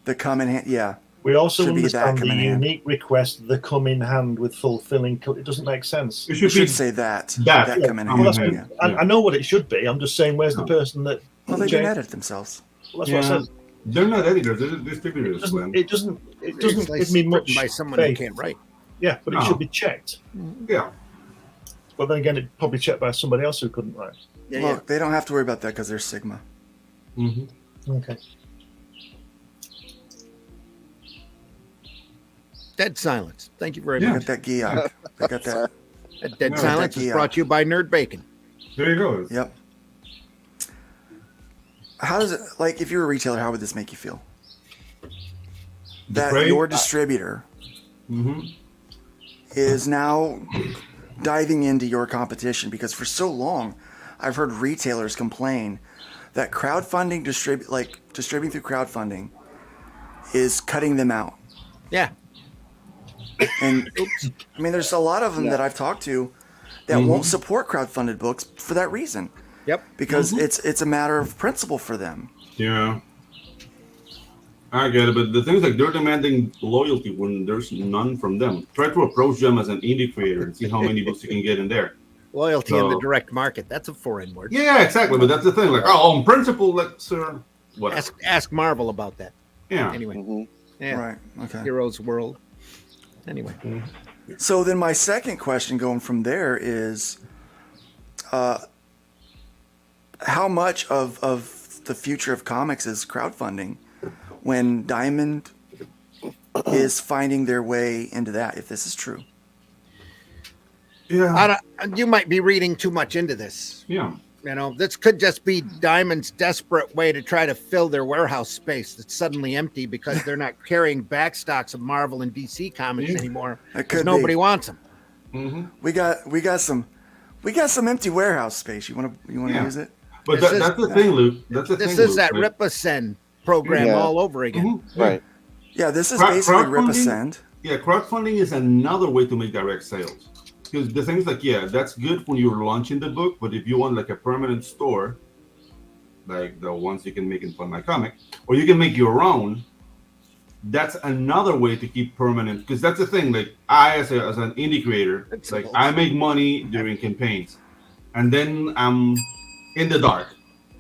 that come in hand, yeah. We also Should be understand that the come in hand. unique request that come in hand with fulfilling. It doesn't make sense. It You should be should say that. that. That come in Well, hand. Well, that's Yeah. good. I know what it should be. I'm just saying, where's the person that? Well, they didn't edit themselves. Well, that's what I said. They're not editors, they're distributors. Glenn. It doesn't It's give me written much by someone who faith. can't write. Yeah, but it No. should be checked. Yeah. But then again, it probably checked by somebody else who couldn't write. Yeah, Look, they don't have to worry about that because they're Sigma. Mm-hmm. Okay. Dead silence. Thank you very They Yeah. much. got that Geok. They got that. Dead Yeah, silence is yeah. brought to you by Nerd Bacon. There you go. Yep. How does it, like, if you're a retailer, how would this make you feel? That Depraved? your distributor is now diving into your competition, because for so long I've heard retailers complain that crowdfunding distributing through crowdfunding is cutting them out. Yeah. And I mean, there's a lot of them that I've talked to that won't support crowdfunded books for that reason. Yep. Because it's a matter of principle for them. Yeah. I get it, but the thing is, like, they're demanding loyalty when there's none from them. Try to approach them as an indie creator and see how many books you can get in there. Loyalty in the So- direct market. That's a foreign word. Yeah, exactly. But that's the thing. Like, on principle, like, sir, whatever. Ask Marvel about that. Yeah. Anyway. Yeah. Right. Okay. Heroes World. Anyway. So then my second question going from there is how much of the future of comics is crowdfunding when Diamond is finding their way into that, if this is true? Yeah. You might be reading too much into this. Yeah. You know, this could just be Diamond's desperate way to try to fill their warehouse space that's suddenly empty because they're not carrying back stocks of Marvel and DC comics anymore because nobody wants them. Mm-hmm. We got some empty warehouse space. You want to use it? But that's the thing, Luke. That's the thing. This is Luke. that Like, Ripasend program all over again. Right. Yeah, this is basically Ripasend. Yeah, crowdfunding is another way to make direct sales. Because the thing is, like, yeah, that's good when you're launching the book, but if you want like a permanent store, like the ones you can make in Fund My Comic, or you can make your own, that's another way to keep permanent. Because that's the thing, like, I as an indie creator, like, I make money during campaigns, and then I'm in the dark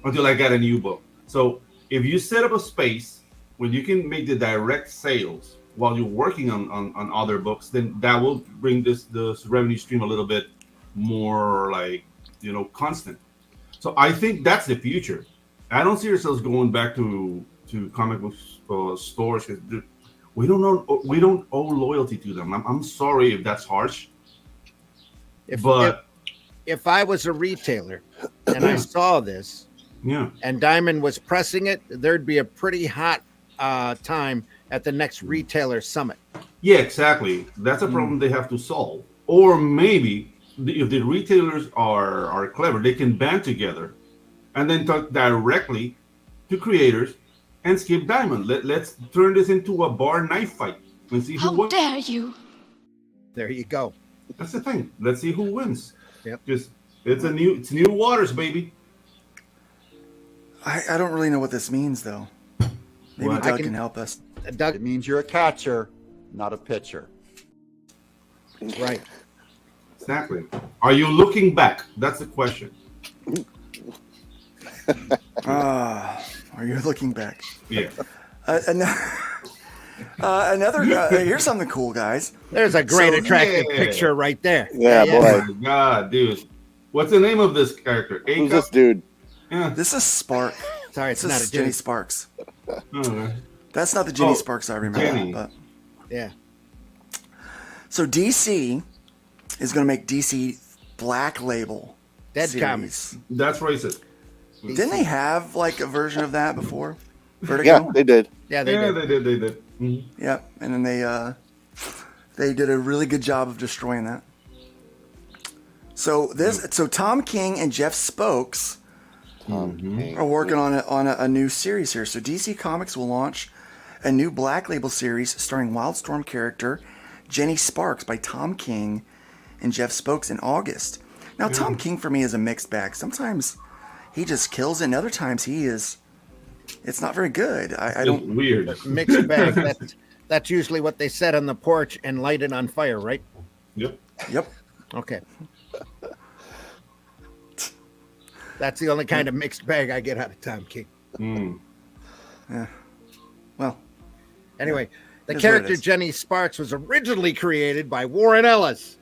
until I get a new book. So if you set up a space where you can make the direct sales while you're working on other books, then that will bring this revenue stream a little bit more, like, constant. So I think that's the future. I don't see ourselves going back to comic book stores because we don't owe loyalty to them. I'm sorry if that's harsh, but if I was a retailer and I saw this, and Diamond was pressing it, there'd be a pretty hot time at the next retailer summit. Yeah, exactly. That's a problem they have to solve. Or maybe if the retailers are clever, they can band together and then talk directly to creators and skip Diamond. Let's turn this into a bar knife fight and see who wins. How dare you? There you go. That's the thing. Let's see who wins. Yep. Just it's new waters, baby. I don't really know what this means, though. Maybe What? Doug can help us. Doug, It means you're a catcher, not a pitcher. right. Exactly. Are you looking back? That's the question. Are you looking back? Yeah. Another here's something cool, guys. There's a great So- attractive Yeah. picture right there. Yeah, Oh boy. my God, dude. What's the name of this character? Who's this dude? Yeah. This is Spark. Sorry, it's This not is a Jenny dude. Sparks. Okay. That's not the Jenny Oh, Sparks I remember. Jenny. But Yeah. so DC is going to make DC Black Label Dead series. Comics. That's racist. Didn't they have like a version of that before? Vertigo? Yeah, they did. Yeah, they Yeah, did. they did. Mhm. Yep. And then they did a really good job of destroying that. So Tom King and Jeff Spokes are working on a new series here. So DC Comics will launch a new Black Label series starring Wildstorm character Jenny Sparks by Tom King and Jeff Spokes in August. Now, Tom King for me is a mixed bag. Sometimes he just kills it, and other times it's not very good. I don't weird mixed bag. That's usually what they set on the porch and light it on fire, right? Yep. Okay. That's the only kind of mixed bag I get out of Tom King. Yeah. Well. Anyway, the character Jenny Sparks was originally created by Warren Ellis,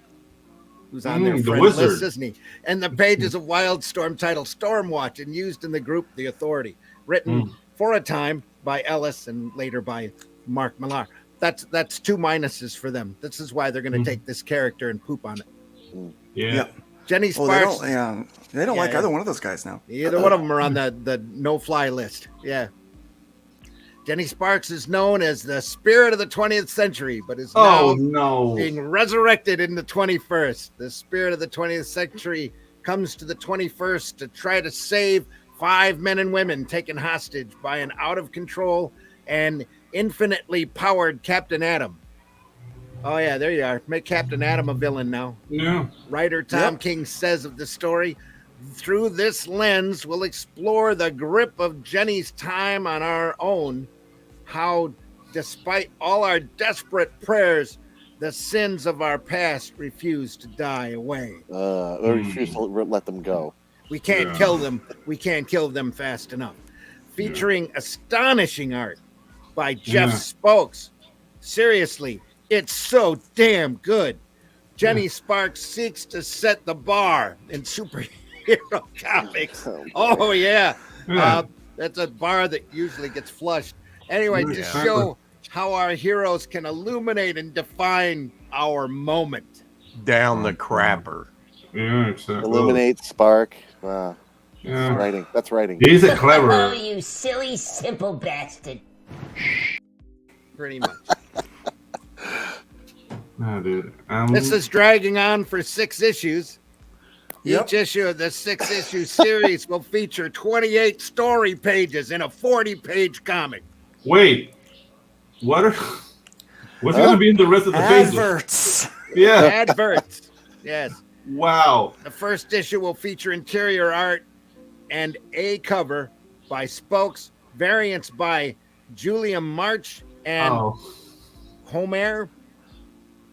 who's on their friend list, isn't he? And the pages of Wildstorm titled Stormwatch and used in the group The Authority, written for a time by Ellis and later by Mark Millar. That's two minuses for them. This is why they're going to take this character and poop on it. Yeah. Jenny Sparks. They don't like either one of those guys now. Either one of them are on the no-fly list. Yeah. Jenny Sparks is known as the spirit of the 20th century, but is now being resurrected in the 21st. The spirit of the 20th century comes to the 21st to try to save 5 men and women taken hostage by an out-of-control and infinitely powered Captain Atom. Oh, yeah, there you are. Make Captain Atom a villain now. Yeah. Writer Tom King says of the story, through this lens, we'll explore the grip of Jenny's time on our own, how, despite all our desperate prayers, the sins of our past refuse to die away. Or refuse to let them go. We can't kill them. We can't kill them fast enough. Featuring astonishing art by Jeff Spokes. Seriously, it's so damn good. Jenny Sparks seeks to set the bar in superhero comics. Oh, yeah. That's a bar that usually gets flushed. Anyway, to show how our heroes can illuminate and define our moment. Down the crapper. Yeah, exactly. Illuminate, spark. Wow. That's writing. He's a clever. Oh, you silly, simple bastard. Pretty much. No, dude. This is dragging on for 6 issues. Each issue of the 6-issue series will feature 28 story pages in a 40-page comic. Wait, what's going to be in the rest of the pages? Adverts. Yeah. Adverts. Yes. Wow. The first issue will feature interior art and a cover by Spokes, variants by Julia March and Homer,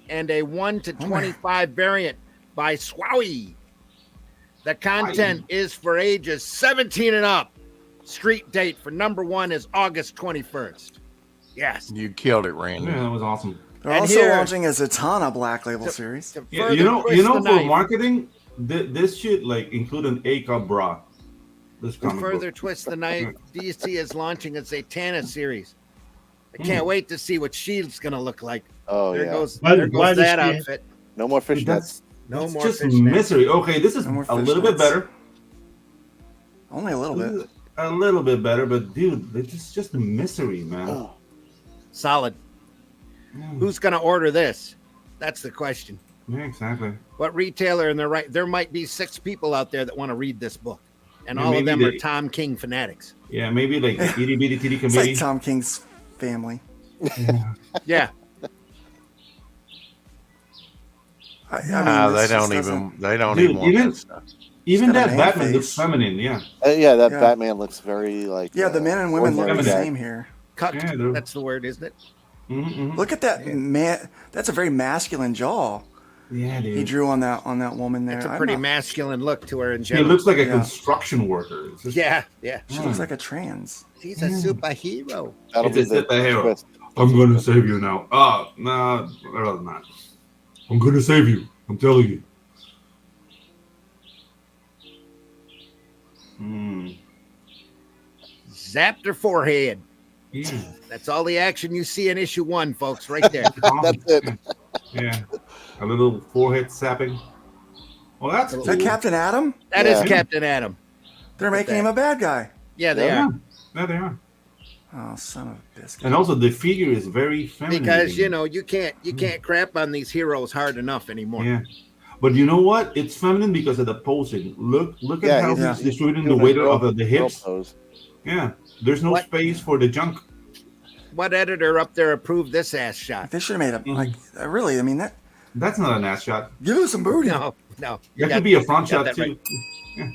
and a 1-25 variant by Swawi. The content is for ages 17 and up. Street date for #1 is August 21st. Yes. You killed it, Randy. Yeah, that was awesome. They're also launching a Zatanna Black Label series. Yeah, you know, for marketing, this should like include an A-cup bra. This to further twist the knife, DC is launching a Zatanna series. I can't wait to see what Shield's going to look like. Oh, there yeah. goes that outfit. No more fishnets. No more just fishnets. misery. Okay, this is a little bit better. Only a little bit. A little bit better, but dude, it's just a misery, man. Solid. Who's going to order this? That's the question. Yeah, exactly. What retailer? And there might be 6 people out there that want to read this book, and all of them are Tom King fanatics. Yeah, maybe like the itty bitty titty It's committee. like Tom King's family. Yeah. They don't even want this stuff. Even that Batman looks feminine, yeah. Batman looks very like. Yeah, the men and women look the same here. Cut. Yeah, that's the word, isn't it? Mm-hmm. Look at that man. That's a very masculine jaw. Yeah, dude. He drew on that woman there. It's a pretty masculine look to her in general. He looks like a construction worker. Yeah. She looks like a trans. She's a superhero. It's a superhero. I'm going to save you now. No, rather not. I'm going to save you. I'm telling you. Zapped her forehead. Yeah. That's all the action you see in issue 1, folks, right there. That's it. Yeah. A little forehead sapping. Well, that's Is that Captain Atom? That is Captain Atom. They're making him a bad guy. Yeah, they are. Yeah, they are. Oh, son of a biscuit. And also the figure is very feminine. Because you can't crap on these heroes hard enough anymore. Yeah. But you know what? It's feminine because of the posing. Look at how he's distributing the weight of the hips. Yeah, there's no space for the junk. What editor up there approved this ass shot? They should have made it like really. I mean that's not an ass shot. Give us some booty. No. That could be a front shot too. Right. Yeah.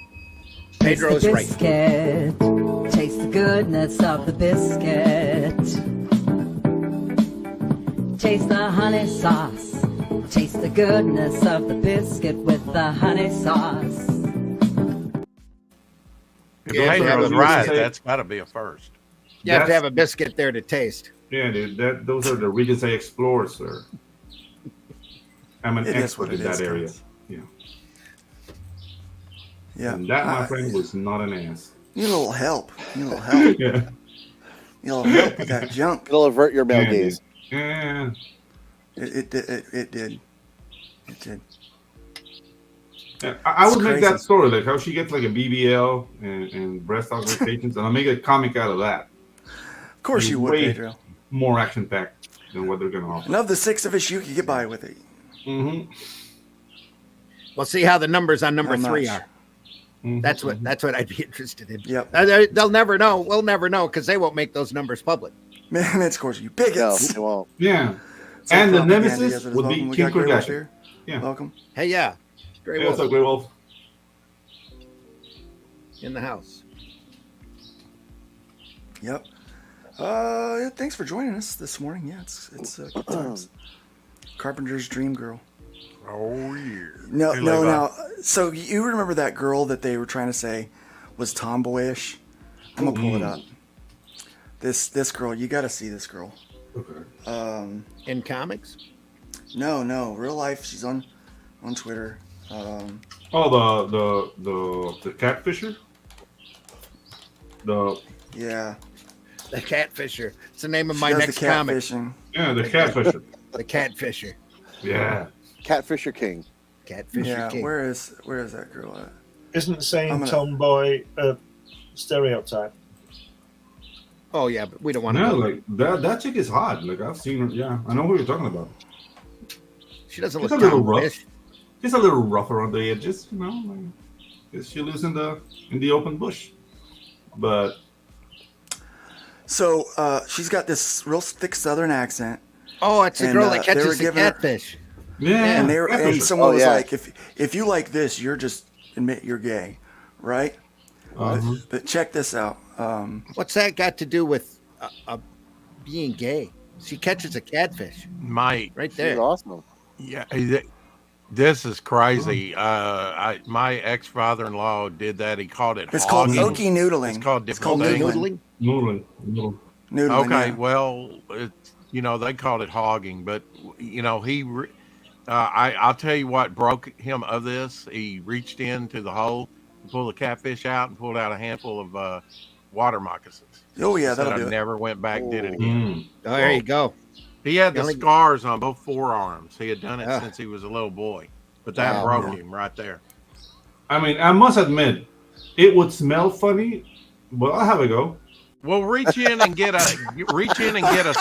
Pedro's right. Taste the goodness of the biscuit. Taste the honey sauce. Taste the goodness of the biscuit with the honey sauce. If Pedro's right, that's got to be a first. You have to have a biscuit there to taste. Yeah, dude. Those are the Regency Explorers, sir. I'm an expert in that area. Yeah. Yeah. And that, my friend, was not an ass. You need a little help. Yeah. You need a little help with that junk. It'll avert your male gaze. Yeah. It did. Yeah, I would make that story, like how she gets like a BBL and breast augmentations, and I'll make a comic out of that. Of course you would, Pedro. More action-packed than what they're going to offer. And of the 6 of us, you could get by with it. Mm-hmm. We'll see how the numbers on number 3 are. Mm-hmm. That's what I'd be interested in. Yep. They'll never know. We'll never know because they won't make those numbers public. Man, of course, you bigots. No, they won't. Yeah. And the nemesis would be Kim Kardashian. Yeah. Welcome. Hey, yeah. Grey Wolf. What's up, Grey Wolf? In the house. Yep. Yeah, thanks for joining us this morning. Yeah, it's good times. Carpenter's Dream Girl. Oh yeah. No. So you remember that girl that they were trying to say was tomboyish? I'm gonna pull it up. This girl, you got to see this girl. Okay. In comics? No, real life. She's on Twitter. The catfisher. Yeah. The Catfisher. It's the name of my next comic. Yeah, the Catfisher. The Catfisher. Yeah. Catfisher King. Catfisher King. Where is that girl at? Isn't the same tomboy a stereotype? Oh yeah, but we don't want to. No, like that chick is hot. Like I've seen her. Yeah, I know who you're talking about. She doesn't She's look a little rough. tomboyish. She's a little rough around the edges, you know. Like, she lives in the open bush, but. So she's got this real thick Southern accent. Oh, it's the girl that catches the catfish. Yeah, and someone was like, if you like this, you're just admit you're gay, right? But check this out. What's that got to do with being gay? She catches a catfish. Right there. She's awesome. Yeah, this is crazy. My ex-father-in-law did that. He called it. It's called Okie noodling. It's called noodling. Noodling. Okay, yeah. well, they called it hogging, but I'll tell you what broke him of this. He reached into the hole, pulled the catfish out, and pulled out a handful of water moccasins. Oh yeah, that'll do I it. never went back, did it again. Oh, there you go. He had the scars on both forearms. He had done it since he was a little boy, but that broke him right there. I mean, I must admit, it would smell funny, but I'll have a go. Well, reach in and get a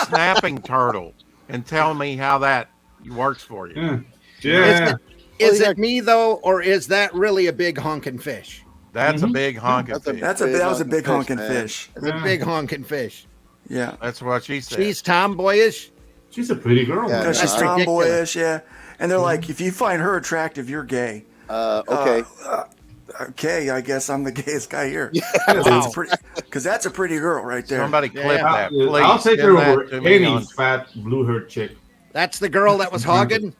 snapping turtle and tell me how that works for you. Yeah. Is it me though, or is that really a big honking fish? That's a big honking fish. That was a big honking fish. It's a big honking fish. Yeah. That's what she said. She's tomboyish. She's a pretty girl. Because she's tomboyish, yeah. And they're like, if you find her attractive, you're gay. Okay. Okay, I guess I'm the gayest guy here. Wow. Because that's a pretty girl right there. Somebody clip that, please. I'll take her over Send that to me any fat blue-haired chick. That's the girl that was hogging?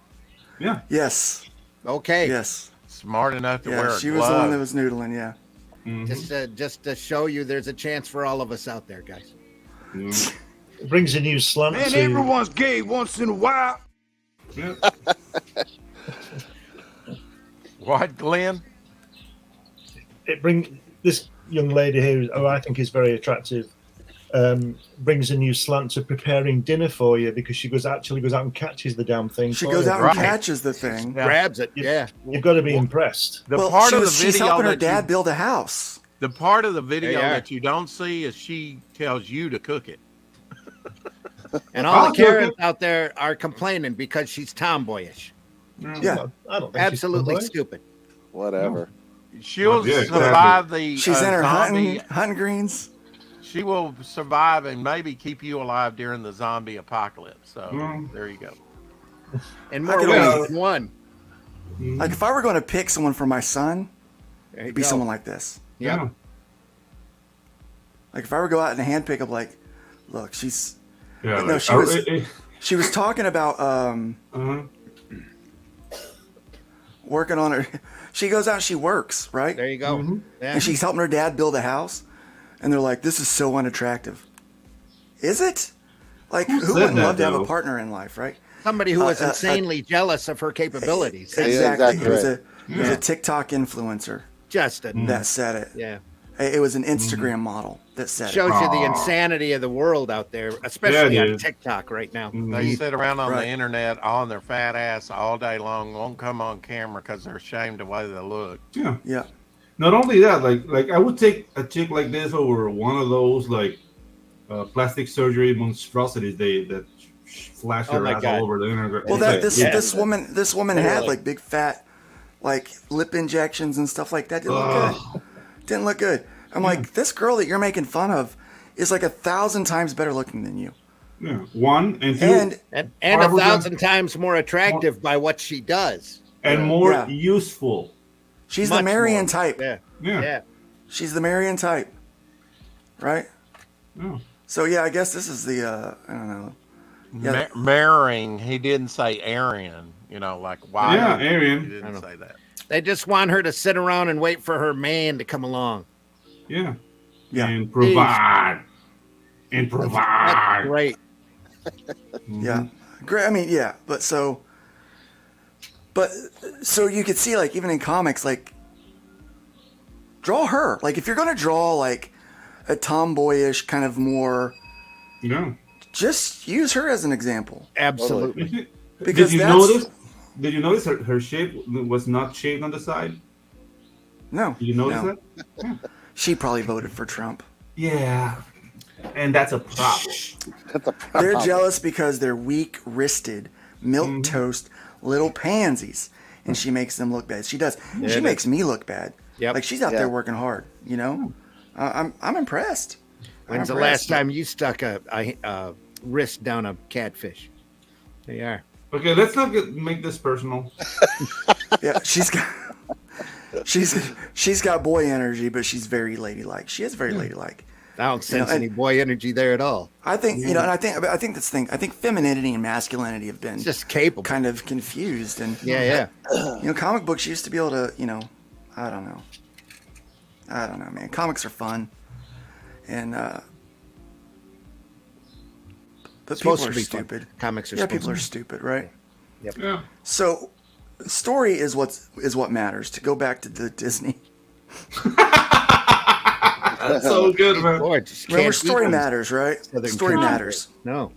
Yeah. Yes. Okay. Yes. Smart enough to wear a glove. She was the one that was noodling, yeah. Just to show you there's a chance for all of us out there, guys. It brings a new slant Man, to... everyone's gay once in a while. Yeah. What, Glenn? It brings this young lady here, who I think is very attractive, brings a new slant to preparing dinner for you because she goes out and catches the damn thing. She goes out and catches the thing. Grabs it, yeah. You've got to be impressed. She's helping her dad build a house. The part of the video that you don't see is she tells you to cook it. And all the Karens out there are complaining because she's tomboyish. Yeah. I don't think Absolutely she's stupid. Whatever. She'll Yeah, exactly. survive the She's in her zombie. hunting greens. She will survive and maybe keep you alive during the zombie apocalypse. So there you go. And more ways than one. Like if I were going to pick someone for my son, it'd be someone like this. Yeah. Like if I were to go out and hand pick up, like, look, she's. Yeah. No, she was talking about working on her. She goes out and she works, right? There you go. Yeah. And she's helping her dad build a house. And they're like, this is so unattractive. Is it? Like, who wouldn't love to have a partner in life, right? Somebody who was insanely jealous of her capabilities. Exactly. Yeah, It was a TikTok influencer Just that said it. Yeah. It was an Instagram model that said Shows it. you the insanity of the world out there, especially on TikTok right now. They sit around on the internet on their fat ass all day long, won't come on camera because they're ashamed of the way they look. Yeah. Yeah. Not only that, like I would take a chick like this over one of those like plastic surgery monstrosities that flash her ass all over the internet. Well, this woman had like big fat like lip injections and stuff like that. Didn't look good. Didn't look good. I'm like, this girl that you're making fun of is like 1,000 times better looking than you. Yeah. One and two, and 1,000 times more attractive by what she does, and more useful. She's the Marion type. Yeah. She's the Marion type, right? Yeah. So yeah, I guess this is the I don't know. Yeah. Marrying, he didn't say Aryan, like why? Yeah, Aryan. He didn't say that. They just want her to sit around and wait for her man to come along. Yeah. Yeah. And provide. That's great. Yeah. Great. I mean, yeah, but so you could see, like, even in comics, like, draw her. Like, if you're going to draw, like, a tomboyish kind of more, just use her as an example. Absolutely. Because Did you notice her shape was not shaved on the side? No. Did you notice that? Yeah. She probably voted for Trump. Yeah. And that's a problem. They're jealous because they're weak-wristed, milk-toast little pansies. And she makes them look bad. She does. Yeah, she makes me look bad. Yep. Like, she's out there working hard, I'm impressed. When's the last time you stuck a wrist down a catfish? There you are. Okay, let's not make this personal. Yeah, she's got boy energy, but she's very ladylike. She is very ladylike. I don't sense any boy energy there at all. I think and I think this thing. I think femininity and masculinity have been just capable, kind of confused, and comic books used to be able to, I don't know, man. Comics are fun, and but people are stupid. Comics are people are stupid, right? Yep. Yeah. So, story is what matters. To go back to the Disney. That's so good, man. Remember, story matters, right? Story matters. No.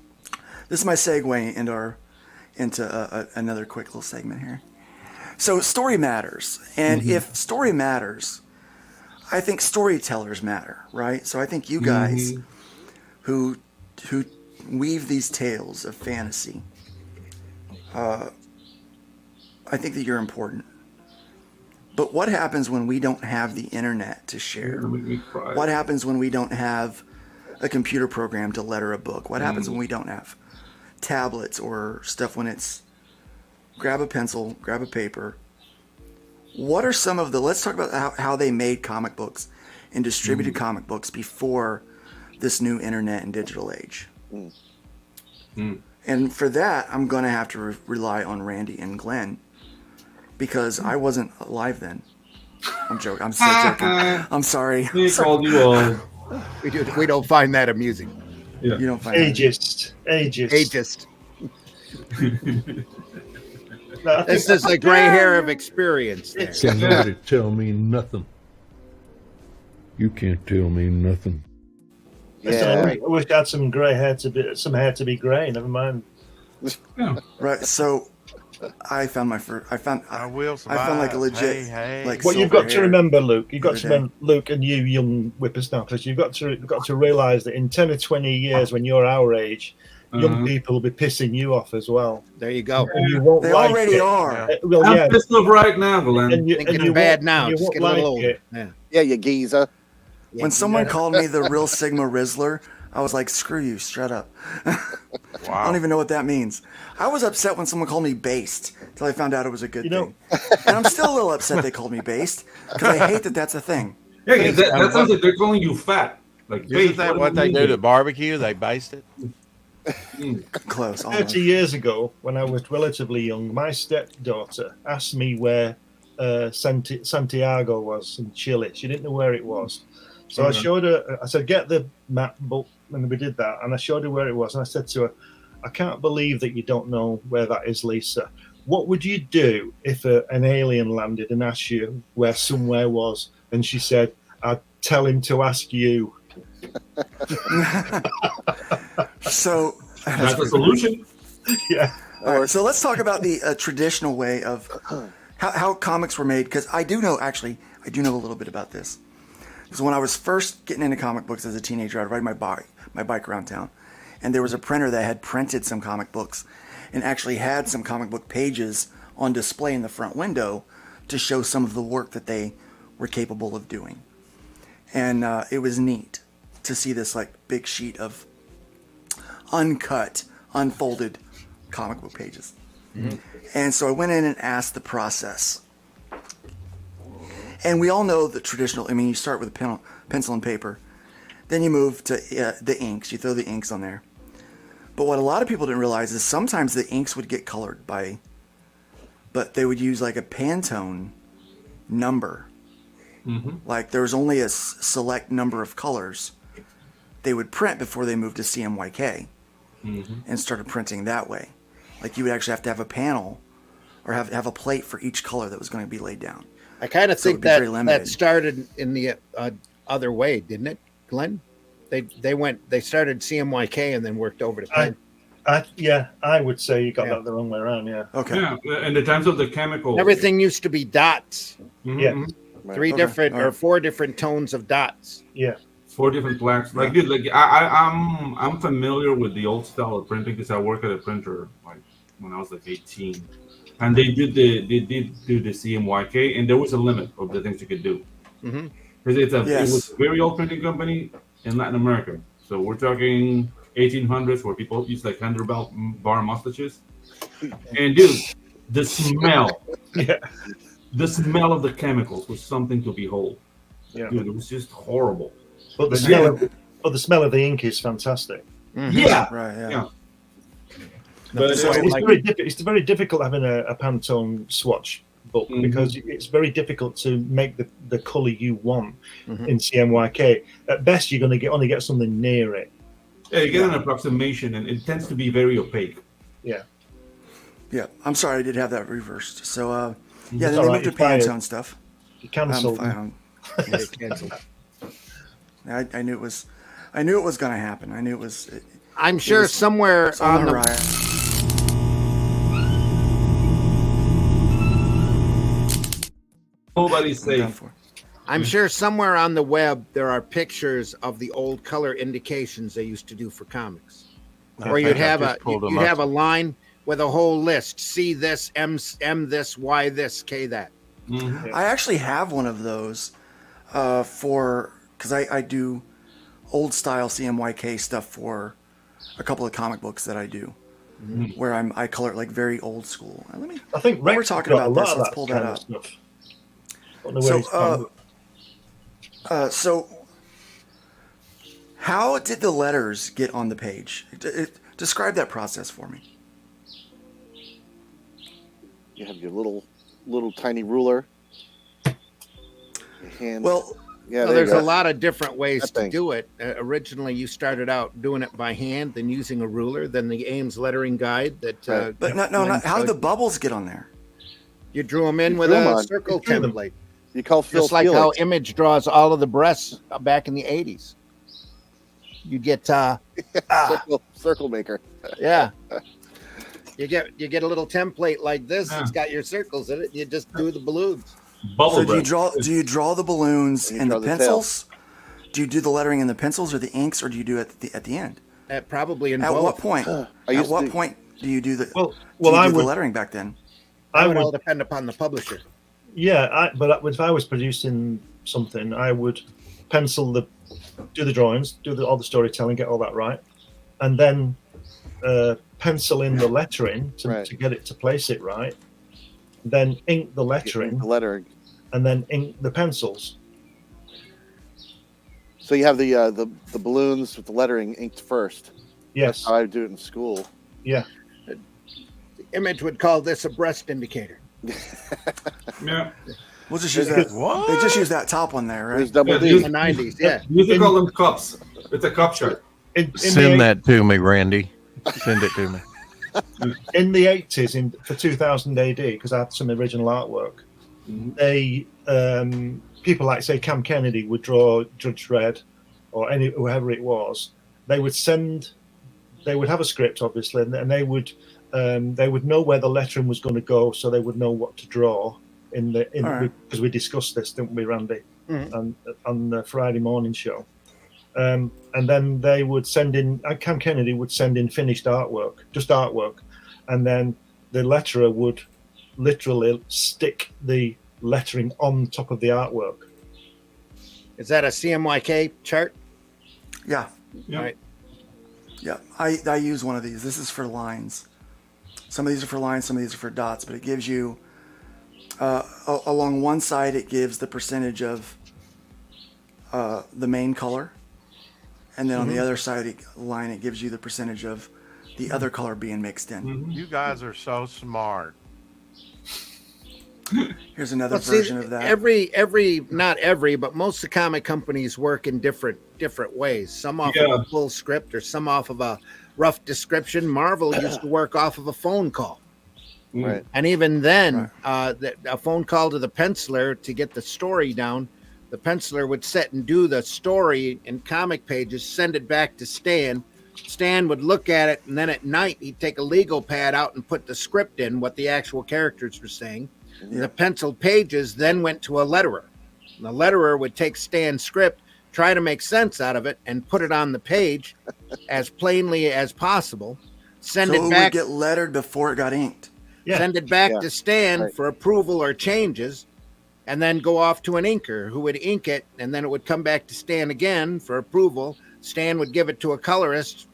This is my segue into another quick little segment here. So, story matters, and if story matters, I think storytellers matter, right? So, I think you guys who weave these tales of fantasy, I think that you're important. But what happens when we don't have the internet to share? What happens when we don't have a computer program to letter a book? What happens when we don't have tablets or stuff when it's grab a pencil, grab a paper? What are some of let's talk about how they made comic books and distributed comic books before this new internet and digital age. And for that, I'm going to have to rely on Randy and Glenn because I wasn't alive then. I'm joking. I'm so joking. I'm sorry. He called you old. We don't find that amusing. Yeah. You don't find Ageist. This is a gray hair of experience. There. Can't nobody tell me nothing. You can't tell me nothing. Yeah. I wish I had some gray hair to be gray. Never mind. Yeah. Right. So I found my first. I found like a legit. Like what you've got to remember, Luke. You've got to remember, Luke, and you young whippersnappers. You've got to realize that in 10 or 20 years, when you're our age, young people will be pissing you off as well. There you go. And you won't They like already it. are. Well, I'm yeah. pissed off right now, Glenn. And you Thinking bad now. You Just won't get a little like older. it. Yeah. Yeah, you geezer. When someone called me the real Sigma Rizzler, I was like, screw you, shut up. I don't even know what that means. I was upset when someone called me based until I found out it was a good thing. And I'm still a little upset they called me based because I hate that that's a thing. Yeah, that sounds like they're calling you fat. Like, Isn't that what they do to barbecue? They baste it. Close. 30 years ago, when I was relatively young, my stepdaughter asked me where Santiago was in Chile. She didn't know where it was. So I showed her, I said, get the map book, and we did that. And I showed her where it was. And I said to her, I can't believe that you don't know where that is, Lisa. What would you do if an alien landed and asked you where somewhere was? And she said, I'd tell him to ask you. So that's a solution. Yeah. All right, so let's talk about the traditional way of how comics were made, because I do know a little bit about this. Because when I was first getting into comic books as a teenager, I'd ride my bike around town, and there was a printer that had printed some comic books and actually had some comic book pages on display in the front window to show some of the work that they were capable of doing. And it was neat to see this like big sheet of uncut, unfolded comic book pages. Mm-hmm. And so I went in and asked the process. And we all know the traditional, you start with a pencil and paper. Then you move to the inks. You throw the inks on there. But what a lot of people didn't realize is sometimes the inks would get colored but they would use like a Pantone number. Mm-hmm. Like there was only a select number of colors they would print before they moved to CMYK and started printing that way. Like you would actually have to have a panel or have a plate for each color that was going to be laid down. I kind of think that started in the other way, didn't it, Glenn? They started CMYK and then worked over to pen. I would say you got that the wrong way around. Yeah. Okay. Yeah, in the times of the chemical, everything used to be dots. Mm-hmm. Yeah. Three different or four different tones of dots. Yeah. 4 different blacks. Like, dude, like I'm familiar with the old style of printing because I worked at a printer like when I was like 18, and they did do the CMYK, and there was a limit of the things you could do. Mm-hmm. Because it was a very old printing company in Latin America. So we're talking 1800s where people used like handlebar mustaches. And dude, the smell, the smell of the chemicals was something to behold. Yeah. Dude, it was just horrible. But the smell of the ink is fantastic. Mm-hmm. Yeah. Right. Yeah. But it's very difficult having a Pantone swatch book because it's very difficult to make the color you want in CMYK. At best, you're going to only get something near it. Yeah, you get an approximation, and it tends to be very opaque. Yeah. Yeah. I'm sorry, I did have that reversed. So, then It's they all moved to right, Pantone stuff. You cancelled. Canceled. I knew it was going to happen. I knew it was. I'm sure somewhere on the Nobody's safe. I'm sure somewhere on the web there are pictures of the old color indications they used to do for comics, or you'd have a line with a whole list: C this, M this, Y this, K that. Mm-hmm. I actually have one of those because I do old style CMYK stuff for a couple of comic books that I do, where I color it like very old school. I think we're talking about this. Let's pull that up. So how did the letters get on the page? Describe that process for me. You have your little tiny ruler. Your hand. Well, there's a lot of different ways to do it. Originally, you started out doing it by hand, then using a ruler, then the Ames lettering guide. But no. How did the bubbles get on there? You drew them in with a circle template. You call Phil just like how Image draws all of the breasts back in the 80s. You get circle maker. Yeah. You get a little template like this. It's got your circles in it. You just do the balloons. So do you draw the balloons and the pencils? Do you do the lettering in the pencils or the inks, or do you do it at the end? That probably in At both. what point? At what point do you do the I do would the lettering back then? That would all depend upon the publisher. Yeah, but if I was producing something, I would do the drawings, all the storytelling, get all that right, and then pencil in the lettering to get it to place it right. Then ink the lettering, and then ink the pencils. So you have the balloons with the lettering inked first. Yes, that's how I do it in school. Yeah, the Image would call this a breast indicator. Yeah. We'll just use that. What? They just use that top one there, right? In the 90s, yeah. You used to call them cups. It's a cup shirt. Send that to me, Randy. Send it to me. In the 80s, for 2000 AD, because I had some original artwork, they people like, say, Cam Kennedy would draw Judge Dredd or whoever it was. They would have a script, obviously, and they would know where the lettering was going to go, so they would know what to draw because we discussed this, didn't we, Randy, on the Friday morning show. And then they would send in, Cam Kennedy would send in finished artwork, just artwork, and then the letterer would literally stick the lettering on top of the artwork. Is that a CMYK chart? Yeah. Right. Yeah, I use one of these. This is for lines. Some of these are for lines, some of these are for dots, but it gives you, along one side, it gives the percentage of the main color. And then on the other side line, it gives you the percentage of the other color being mixed in. You guys are so smart. Here's another version of that. Not every, but most of the comic companies work in different ways. Some off of a full script or some off of a rough description. Marvel used to work off of a phone call. Right. And even then, a phone call to the penciler to get the story down. The penciler would sit and do the story in comic pages, send it back to Stan. Stan would look at it, and then at night he'd take a legal pad out and put the script in, what the actual characters were saying. Yeah. The penciled pages then went to a letterer. The letterer would take Stan's script, try to make sense out of it, and put it on the page as plainly as possible. Send it back. Would get lettered before it got inked. Yeah. Send it back to Stan for approval or changes, and then go off to an inker who would ink it, and then it would come back to Stan again for approval. Stan would give it to a colorist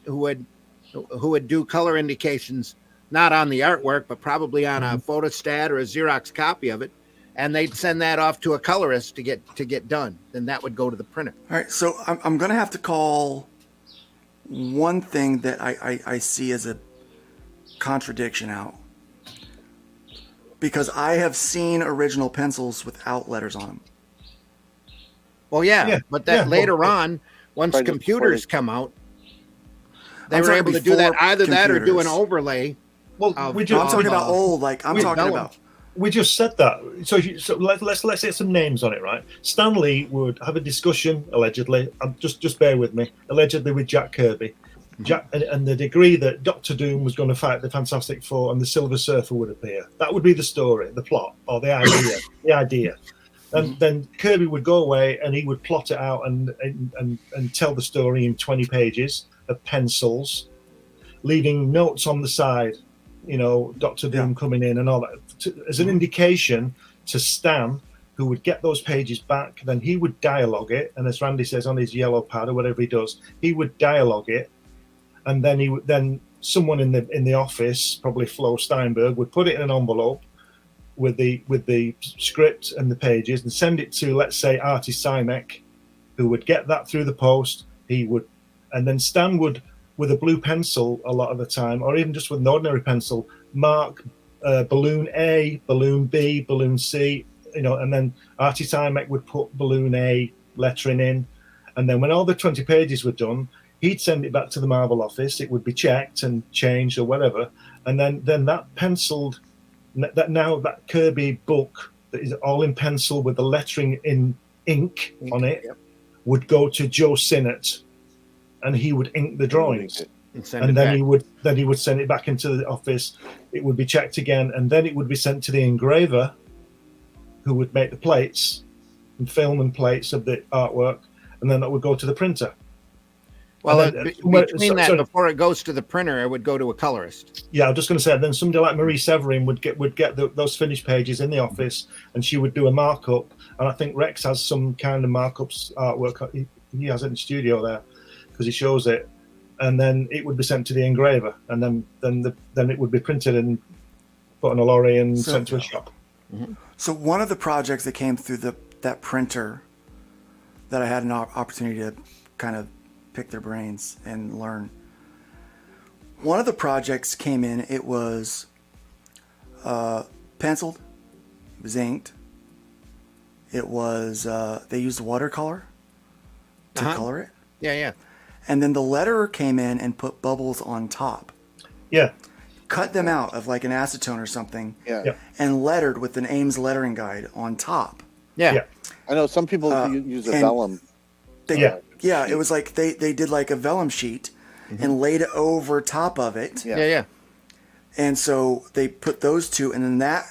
who would do color indications, not on the artwork, but probably on a photostat or a Xerox copy of it, and they'd send that off to a colorist to get done. Then that would go to the printer. All right, so I'm going to have to call one thing that I see as a contradiction out. Because I have seen original pencils without letters on them. Well, but later on, once computers come out, they were able to do that. Either that or do an overlay. Well, I'm talking about old. We just said that. So let's get some names on it, right? Stan Lee would have a discussion, allegedly. Just bear with me. Allegedly with Jack Kirby. And they'd agree that Doctor Doom was going to fight the Fantastic Four and the Silver Surfer would appear. That would be the story, the plot, or the idea. the idea. And then Kirby would go away and he would plot it out and tell the story in 20 pages of pencils, leaving notes on the side, Doctor Doom coming in and all that, as an indication to Stan, who would get those pages back. Then he would dialogue it, and as Randy says on his yellow pad or whatever he does, he would dialogue it. And then someone in the office, probably Flo Steinberg, would put it in an envelope with the script and the pages and send it to, let's say, Artie Simek, who would get that through the post. And then Stan would, with a blue pencil a lot of the time, or even just with an ordinary pencil, mark balloon A, balloon B, balloon C, and then Artie Simek would put balloon A lettering in. And then when all the 20 pages were done, he'd send it back to the Marvel office. It would be checked and changed or whatever. And then that penciled, that Kirby book that is all in pencil with the lettering in ink on it would go to Joe Sinnott, and he would ink the drawings. And then he would send it back into the office. It would be checked again, and then it would be sent to the engraver, who would make the plates and film and plates of the artwork, and then that would go to the printer. Well, between that, before it goes to the printer, it would go to a colorist. Yeah, I'm just going to say, then somebody like Marie Severin would get those finished pages in the office, and she would do a markup. And I think Rex has some kind of markups artwork. He has it in the studio there because he shows it, and then it would be sent to the engraver, and then it would be printed and put on a lorry and sent to a shop. Mm-hmm. So one of the projects that came through that printer that I had an opportunity to kind of pick their brains and learn. One of the projects came in, it was penciled, it was inked, it was, they used watercolor to color it. Yeah. And then the letterer came in and put bubbles on top. Yeah. Cut them out of like an acetone or something. Yeah. And lettered with an Ames lettering guide on top. Yeah. I know some people use a vellum. Yeah, it was like they did like a vellum sheet and laid it over top of it. Yeah. And so they put those two, and then that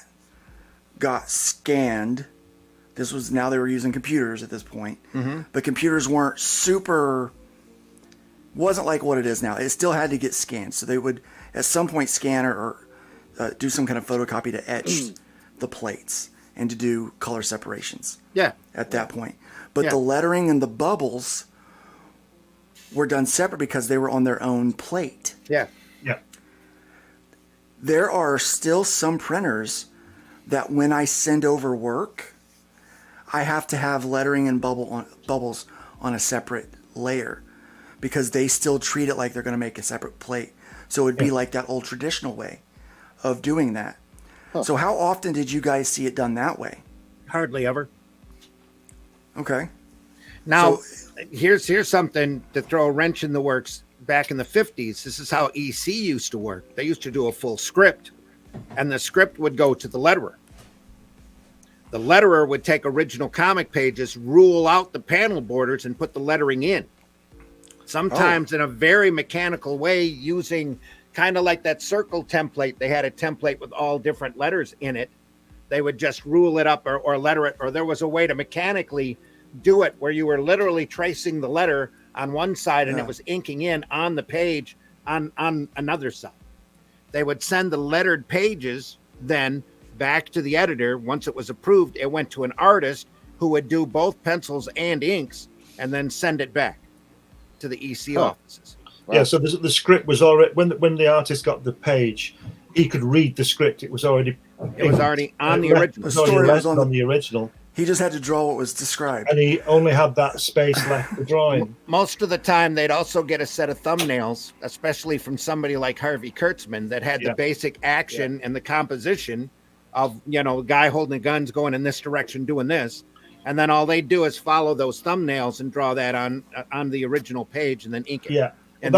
got scanned. This was, now they were using computers at this point. Mm-hmm. But computers weren't wasn't like what it is now. It still had to get scanned. So they would at some point scan or do some kind of photocopy to etch the plates and to do color separations. Yeah. At that point. But the lettering and the bubbles were done separate because they were on their own plate. Yeah. There are still some printers that when I send over work, I have to have lettering and bubbles on a separate layer because they still treat it like they're going to make a separate plate. So it would be like that old traditional way of doing that. Huh. So how often did you guys see it done that way? Hardly ever. Okay. Now, here's something to throw a wrench in the works. Back in the 50s, this is how EC used to work. They used to do a full script, and the script would go to the letterer. The letterer would take original comic pages, rule out the panel borders, and put the lettering in. Sometimes in a very mechanical way, using kind of like that circle template. They had a template with all different letters in it. They would just rule it up or letter it, or there was a way to mechanically do it where you were literally tracing the letter on one side and it was inking in on the page on another side. They would send the lettered pages then back to the editor. Once it was approved, it went to an artist who would do both pencils and inks and then send it back to the EC offices. Wow. Yeah, so the script was already, when the artist got the page, he could read the script. It was already on the original. The story was on the original. He just had to draw what was described. And he only had that space left to draw in. Most of the time, they'd also get a set of thumbnails, especially from somebody like Harvey Kurtzman, that had the basic action and the composition of, guy holding guns going in this direction, doing this. And then all they do is follow those thumbnails and draw that on the original page and then ink it. Yeah. And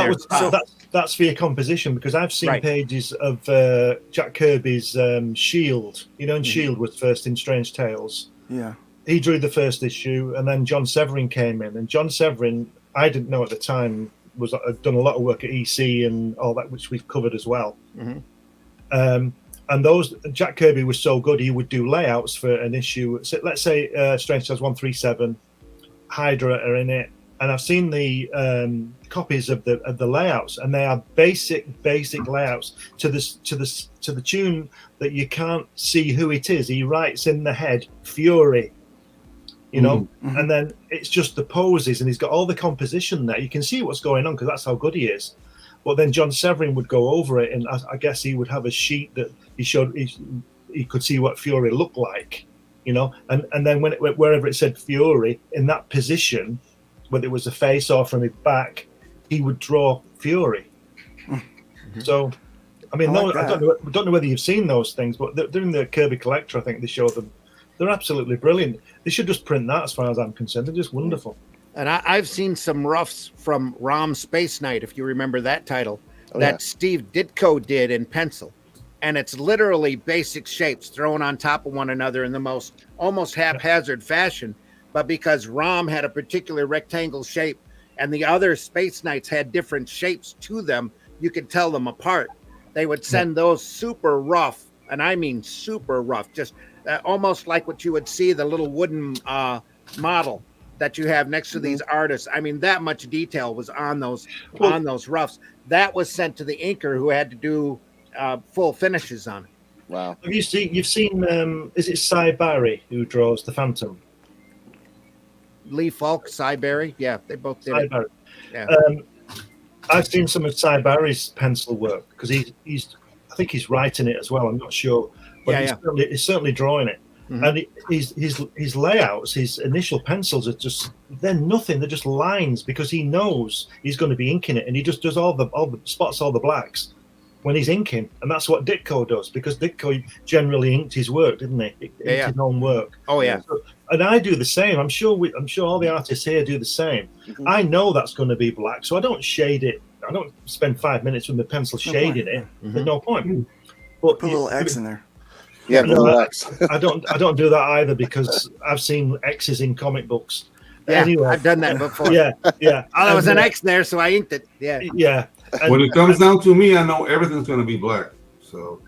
that's for your composition, because I've seen pages of Jack Kirby's Shield. And Shield was first in Strange Tales. Yeah. He drew the first issue, and then John Severin came in. And John Severin, I didn't know at the time, had done a lot of work at EC and all that, which we've covered as well. Mm-hmm. And Jack Kirby was so good, he would do layouts for an issue. So let's say Strange Tales 137, Hydra are in it, and I've seen the copies of the layouts, and they are basic layouts to the tune that you can't see who it is. He writes in the head Fury, Mm-hmm. and then it's just the poses, and he's got all the composition there. You can see what's going on because that's how good he is. But then John Severin would go over it, and I guess he would have a sheet that he could see what Fury looked like, and then wherever it said Fury in that position, whether it was a face or from his back, he would draw Fury. Mm-hmm. So, I mean, I don't know whether you've seen those things, but they're in the Kirby Collector. I think they show them. They're absolutely brilliant. They should just print that, as far as I'm concerned. They're just wonderful. And I've seen some roughs from Rom Space Knight, if you remember that title, Steve Ditko did in pencil. And it's literally basic shapes thrown on top of one another in the most almost haphazard fashion. But because Rom had a particular rectangle shape and the other Space Knights had different shapes to them, you could tell them apart. They would send those super rough, and I mean super rough, just almost like what you would see, the little wooden model that you have next to these artists. I mean, that much detail was on those roughs. That was sent to the inker who had to do full finishes on it. Wow. You've seen is it Cy Barry who draws the Phantom? Lee Falk, Cy Barry, yeah, they both did Cy it. Barry. Yeah. I've seen some of Cy Barry's pencil work because he's I think he's writing it as well. I'm not sure, but he's certainly drawing it. Mm-hmm. And his layouts, his initial pencils are they're nothing. They're just lines because he knows he's going to be inking it, and he just does all the spots, all the blacks when he's inking, and that's what Ditko does because Ditko generally inked his work, didn't he? Inked his own work. Oh yeah. And I do the same. I'm sure all the artists here do the same. Mm-hmm. I know that's going to be black, so I don't shade it. I don't spend 5 minutes with my pencil shading it. Mm-hmm. There's no point. But put a little X in there. Yeah, I don't do that either because I've seen X's in comic books. Yeah, anyway, I've done that before. Yeah. Oh, there was an X there, so I inked it. Yeah. Yeah. When it comes down to me, I know everything's going to be black. So.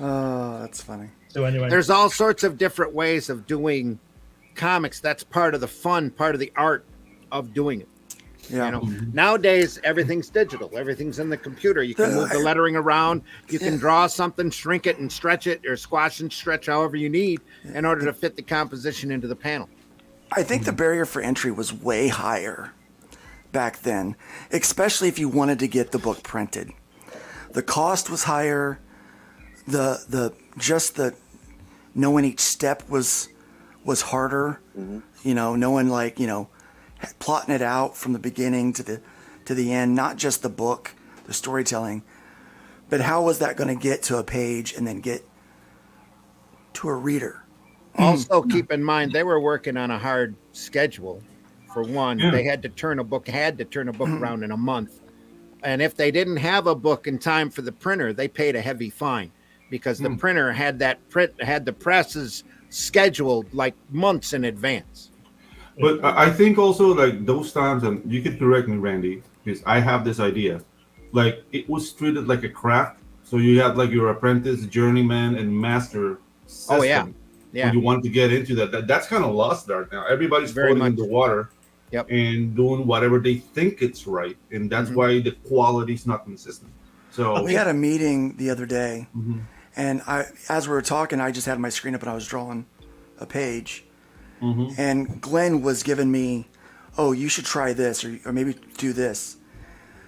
Oh, that's funny. So anyway, there's all sorts of different ways of doing comics. That's part of the fun, part of the art of doing it. Yeah. You know, nowadays everything's digital. Everything's in the computer. You can move the lettering around. You can draw something, shrink it and stretch it, or squash and stretch however you need in order to fit the composition into the panel. I think the barrier for entry was way higher back then, especially if you wanted to get the book printed. The cost was higher. The knowing each step was harder. Mm-hmm. You know, knowing plotting it out from the beginning to the end, not just the book, the storytelling, but how was that going to get to a page and then get to a reader? Also, keep in mind they were working on a hard schedule. For one, they had to turn a book around in a month, and if they didn't have a book in time for the printer, they paid a heavy fine because the printer had the presses scheduled like months in advance. But I think also like those times, and you could correct me, Randy, because I have this idea, like it was treated like a craft. So you had like your apprentice, journeyman, and master system. Oh yeah. When you want to get into that's kind of lost right now. Everybody's floating in the water, and doing whatever they think it's right, and that's why the quality's not consistent. So we had a meeting the other day, and as we were talking, I just had my screen up and I was drawing a page. And Glenn was giving me, oh, you should try this, or maybe do this.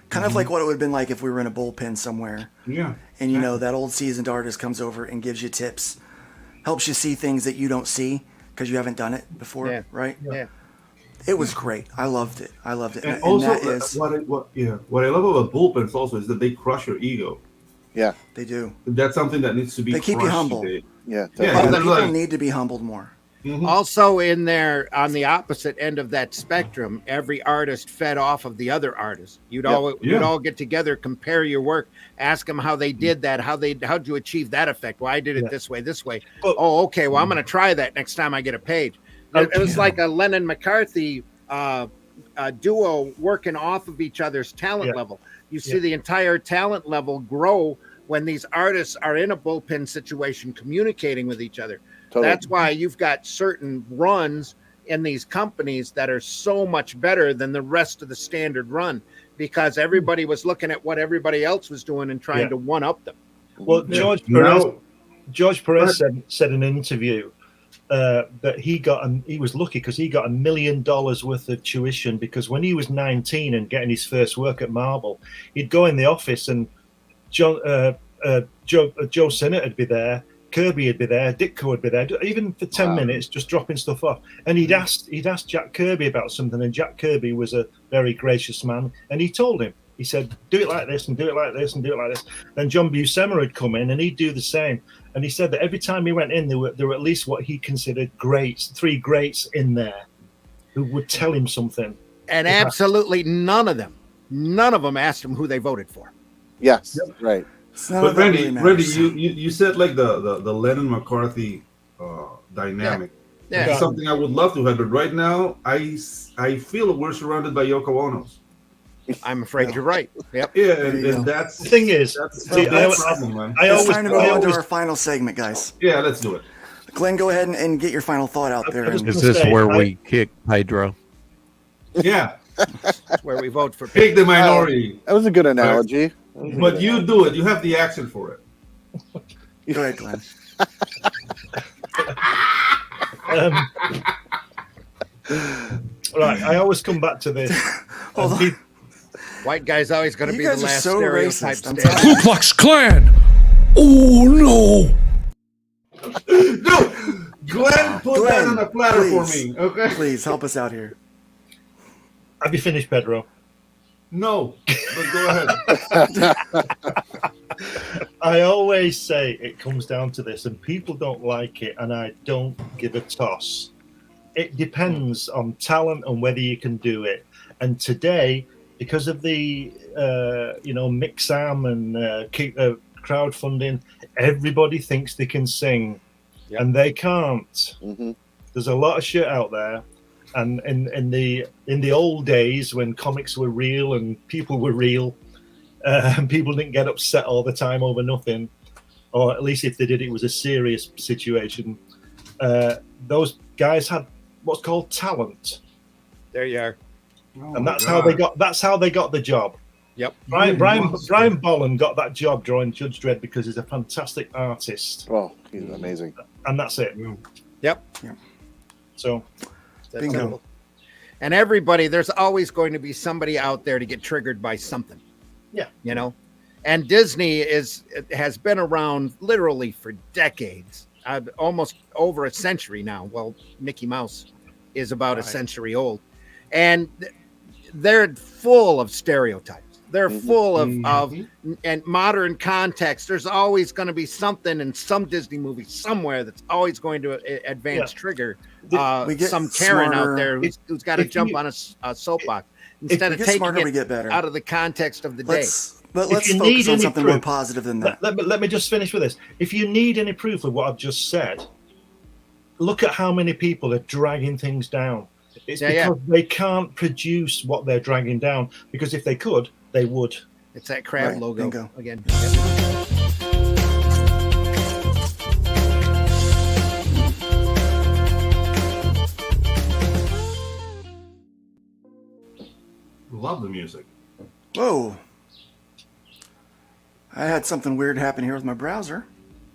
Kind of like what it would have been like if we were in a bullpen somewhere. Yeah. And, that old seasoned artist comes over and gives you tips, helps you see things that you don't see because you haven't done it before, right? Yeah. It was great. I loved it. And also, what I love about bullpens also is that they crush your ego. Yeah. They do. That's something that needs to be They keep you humble. Today. Yeah. People need to be humbled more. Also in there, on the opposite end of that spectrum, every artist fed off of the other artist. You'd all get together, compare your work, ask them how they did that, how'd you achieve that effect? Well, I did it this way. Oh, okay. Well, I'm going to try that next time I get a page. It was like a Lennon McCarthy duo working off of each other's talent level. You see the entire talent level grow when these artists are in a bullpen situation, communicating with each other. Totally. That's why you've got certain runs in these companies that are so much better than the rest of the standard run because everybody was looking at what everybody else was doing and trying to one up them. Well, George Perez said in an interview that he was lucky because he got $1 million worth of tuition because when he was 19 and getting his first work at Marvel, he'd go in the office and Joe Sinnott would be there. Kirby would be there, Ditko would be there, even for 10 minutes, just dropping stuff off. And he'd asked Jack Kirby about something, and Jack Kirby was a very gracious man, and he told him, he said, do it like this, and do it like this, and do it like this. Then John Buscema would come in, and he'd do the same. And he said that every time he went in, there were at least what he considered three greats in there, who would tell him something. And absolutely none of them asked him who they voted for. Yes, right. But Randy, you said like the Lennon McCarthy dynamic. Yeah. It's something I would love to have, but right now I feel we're surrounded by Yoko Onos. I'm afraid you're right. Yep. Yeah, and that's the thing is, that's the problem, man. It's time to move on to our final segment, guys. Yeah, let's do it. Glenn, go ahead and get your final thought out there. Is this where we kick Pedro? Yeah. That's where we vote for Pick the minority. That was a good analogy. But you do it. You have the accent for it. Go ahead, Glenn. Right, I always come back to this. Hold on. White guy's always going to be the guys are last so stereotype. racist. I'm standing. Ku Klux Klan! Oh no! No, Glenn, put that on a platter please, for me, okay? Please help us out here. Have you finished, Pedro? No, but go ahead. I always say it comes down to this, and people don't like it, and I don't give a toss. It depends on talent and whether you can do it. And today, because of the Mixam and crowdfunding, everybody thinks they can sing, and they can't. There's a lot of shit out there, and in the old days when comics were real and people were real, and people didn't get upset all the time over nothing, or at least if they did, it was a serious situation. Those guys had what's called talent. There you are. And that's how they got. That's how they got the job. Yep. Brian Bolland got that job drawing Judge Dredd because he's a fantastic artist. Oh, he's amazing. And that's it. Yep. So, that's simple. And everybody, there's always going to be somebody out there to get triggered by something. Yeah. You know, and Disney has been around literally for decades, almost over a century now. Well, Mickey Mouse is about a century old, and they're full of stereotypes. They're full of and modern context. There's always going to be something in some Disney movie somewhere that's always going to trigger some Karen out there who's got to jump on a soapbox instead of taking it out of the context of the day. But let's focus on something more positive than that. Let me just finish with this. If you need any proof of what I've just said, look at how many people are dragging things down. It's because they can't produce what they're dragging down, because if they could, they would. It's that crab logo again. Love the music. Whoa. I had something weird happen here with my browser.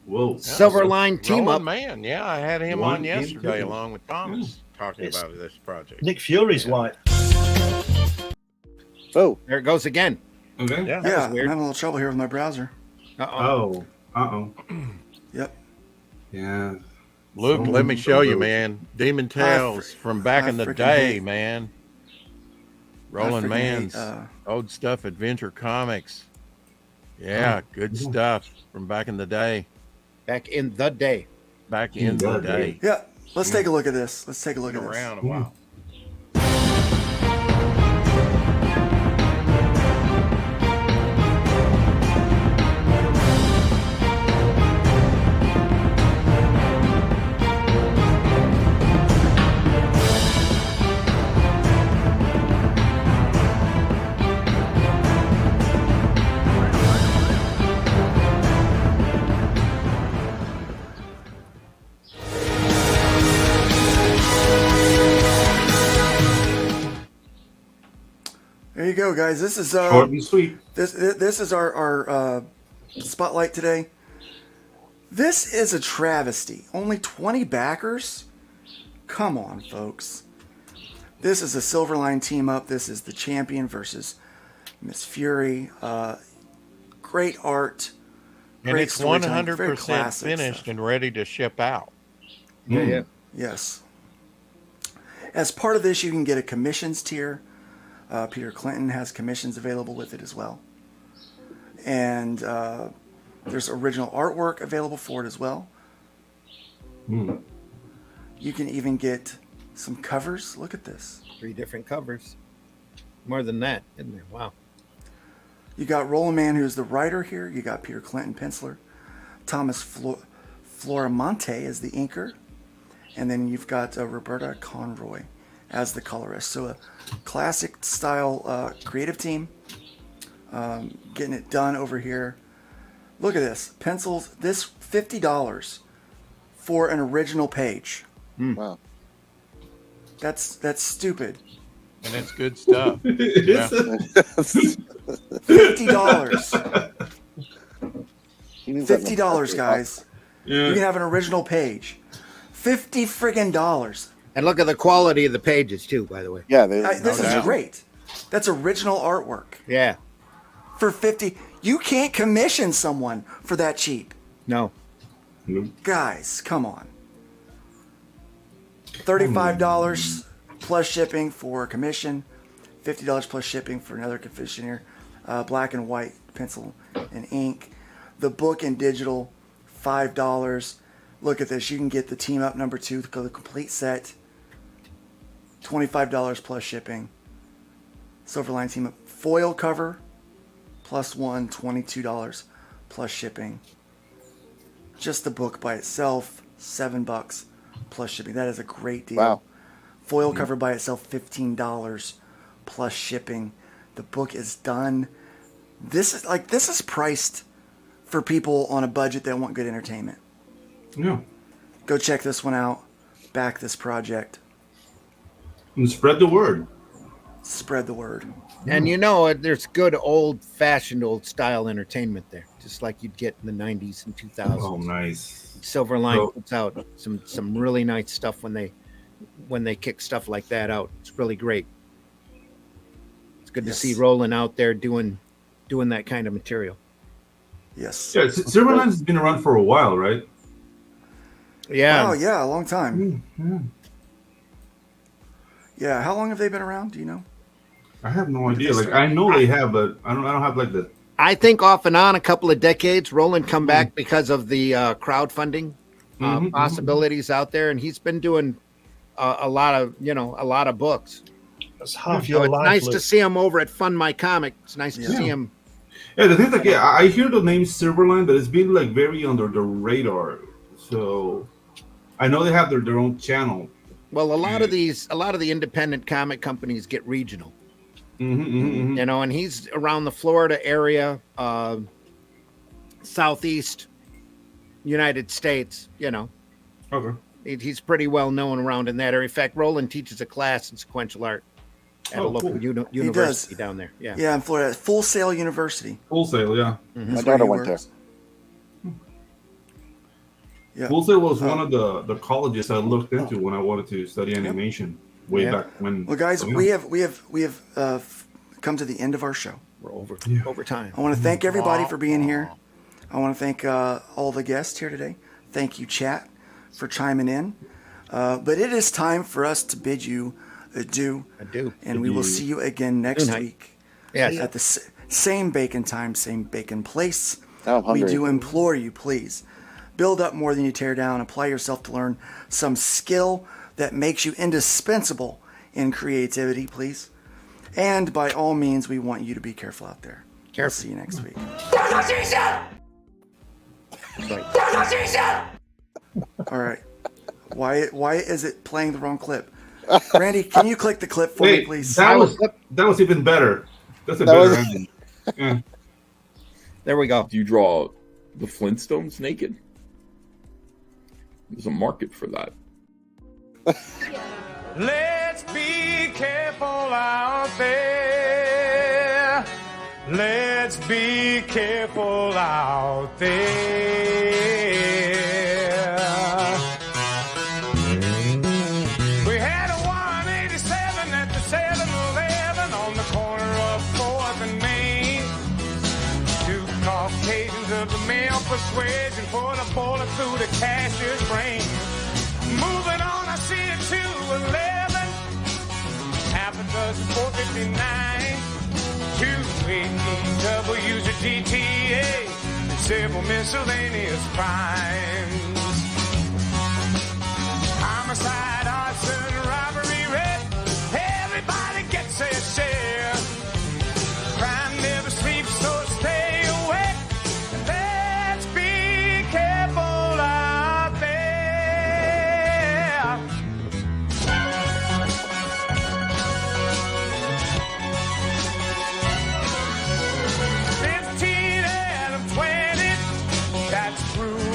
Whoa. Silverline team up. Man, yeah, I had him on yesterday along with Thomas talking about this project. Nick Fury's wife. Oh, there it goes again. Okay. Yeah, I'm having a little trouble here with my browser. Yep. Yeah. Luke, let me show you, man. Demon Tales from back in the day, man. Roland Mann's old stuff, Adventure Comics. Yeah, good stuff from back in the day. Back in the day. Back in the day. Yeah, let's take a look at this. Let's take a look at this. Around a while. There you go, guys. This is short and sweet. This is our spotlight today. This is a travesty. Only 20 backers? Come on, folks. This is a Silverline team up. This is the Champion versus Miss Fury. Great art. And Great it's 100% classic finished stuff. and ready to ship out. Yeah. Yes. As part of this, you can get a commissions tier. Peter Clinton has commissions available with it as well. And there's original artwork available for it as well. You can even get some covers. Look at this. 3 different covers. More than that, isn't there? Wow. You got Roland Mann, who's the writer here. You got Peter Clinton, penciler. Thomas Floramonte is the inker. And then you've got Roberta Conroy as the colorist. So a classic style creative team getting it done over here. Look at this. Pencils, this $50 for an original page. Wow. That's stupid. And it's good stuff. Yeah. $50. $50, guys. Yeah. You can have an original page. $50 friggin' dollars. And look at the quality of the pages too, by the way. Yeah, this is great. That's original artwork. Yeah. For $50, you can't commission someone for that cheap. No. Guys, come on. $35 plus shipping for commission. $50 plus shipping for another commissioner. Black and white pencil and ink. The book in digital, $5. Look at this. You can get the Team Up #2, the complete set. $25 plus shipping. Silverline Team Up foil cover, +1, $22 plus shipping. Just the book by itself, $7 plus shipping. That is a great deal. Wow. Foil cover by itself, $15 plus shipping. The book is done. This is priced for people on a budget that want good entertainment. Yeah. Go check this one out. Back this project. And spread the word. Spread the word. And there's good old-fashioned, old-style entertainment there, just like you'd get in the 90s and 2000s. Oh, nice. Silverline puts out some really nice stuff when they kick stuff like that out. It's really great. It's good to see Roland out there doing that kind of material. Yes. Yeah, Silverline has been around for a while, right? Yeah. Oh, yeah, a long time. Yeah, how long have they been around? Do you know? I have no idea. Like, I know they have, but I don't have like the. I think off and on a couple of decades. Roland come back because of the crowdfunding possibilities out there, and he's been doing a lot of books. That's half your it's life. nice to see him over at Fund My Comic. It's nice to see him. Yeah, the thing like, I hear the name Silverline, but it's been like very under the radar. So I know they have their own channel. Well, a lot of the independent comic companies get regional. And he's around the Florida area, Southeast United States, Okay. He's pretty well known around in that area. In fact, Roland teaches a class in sequential art at a local university down there. Yeah. Yeah, in Florida. Full Sail University. Full Sail, yeah. My daughter went there. Yeah. Full Sail was one of the colleges I looked into when I wanted to study animation way back when. Well, guys, we have come to the end of our show. We're over time. I want to thank everybody for being here. I want to thank all the guests here today. Thank you, chat, for chiming in. But it is time for us to bid you adieu. And we will see you again next week. Yes. At the same bacon time, same bacon place. I'm hungry. We do implore you, please, build up more than you tear down. Apply yourself to learn some skill that makes you indispensable in creativity, please. And by all means, we want you to be careful out there. We'll see you next week. All right. Why is it playing the wrong clip? Randy, can you click the clip for me, please? That was even better. That's a better ending. Yeah. There we go. Do you draw the Flintstones naked? There's a market for that. Let's be careful out there. Let's be careful out there. We had a 187 at the 7-Eleven on the corner of 4th and Main. 2 Caucasians of the male persuasion put a bullet through the cashier's brain. Moving on, I see a 211, half a dozen 459, 2 ADWs, a GTA, and several miscellaneous crimes. Homicide, arson, robbery, rape, everybody gets their share. Crime never sleeps, so stay awake. Let's be careful out there. 15 out of 20, that's true.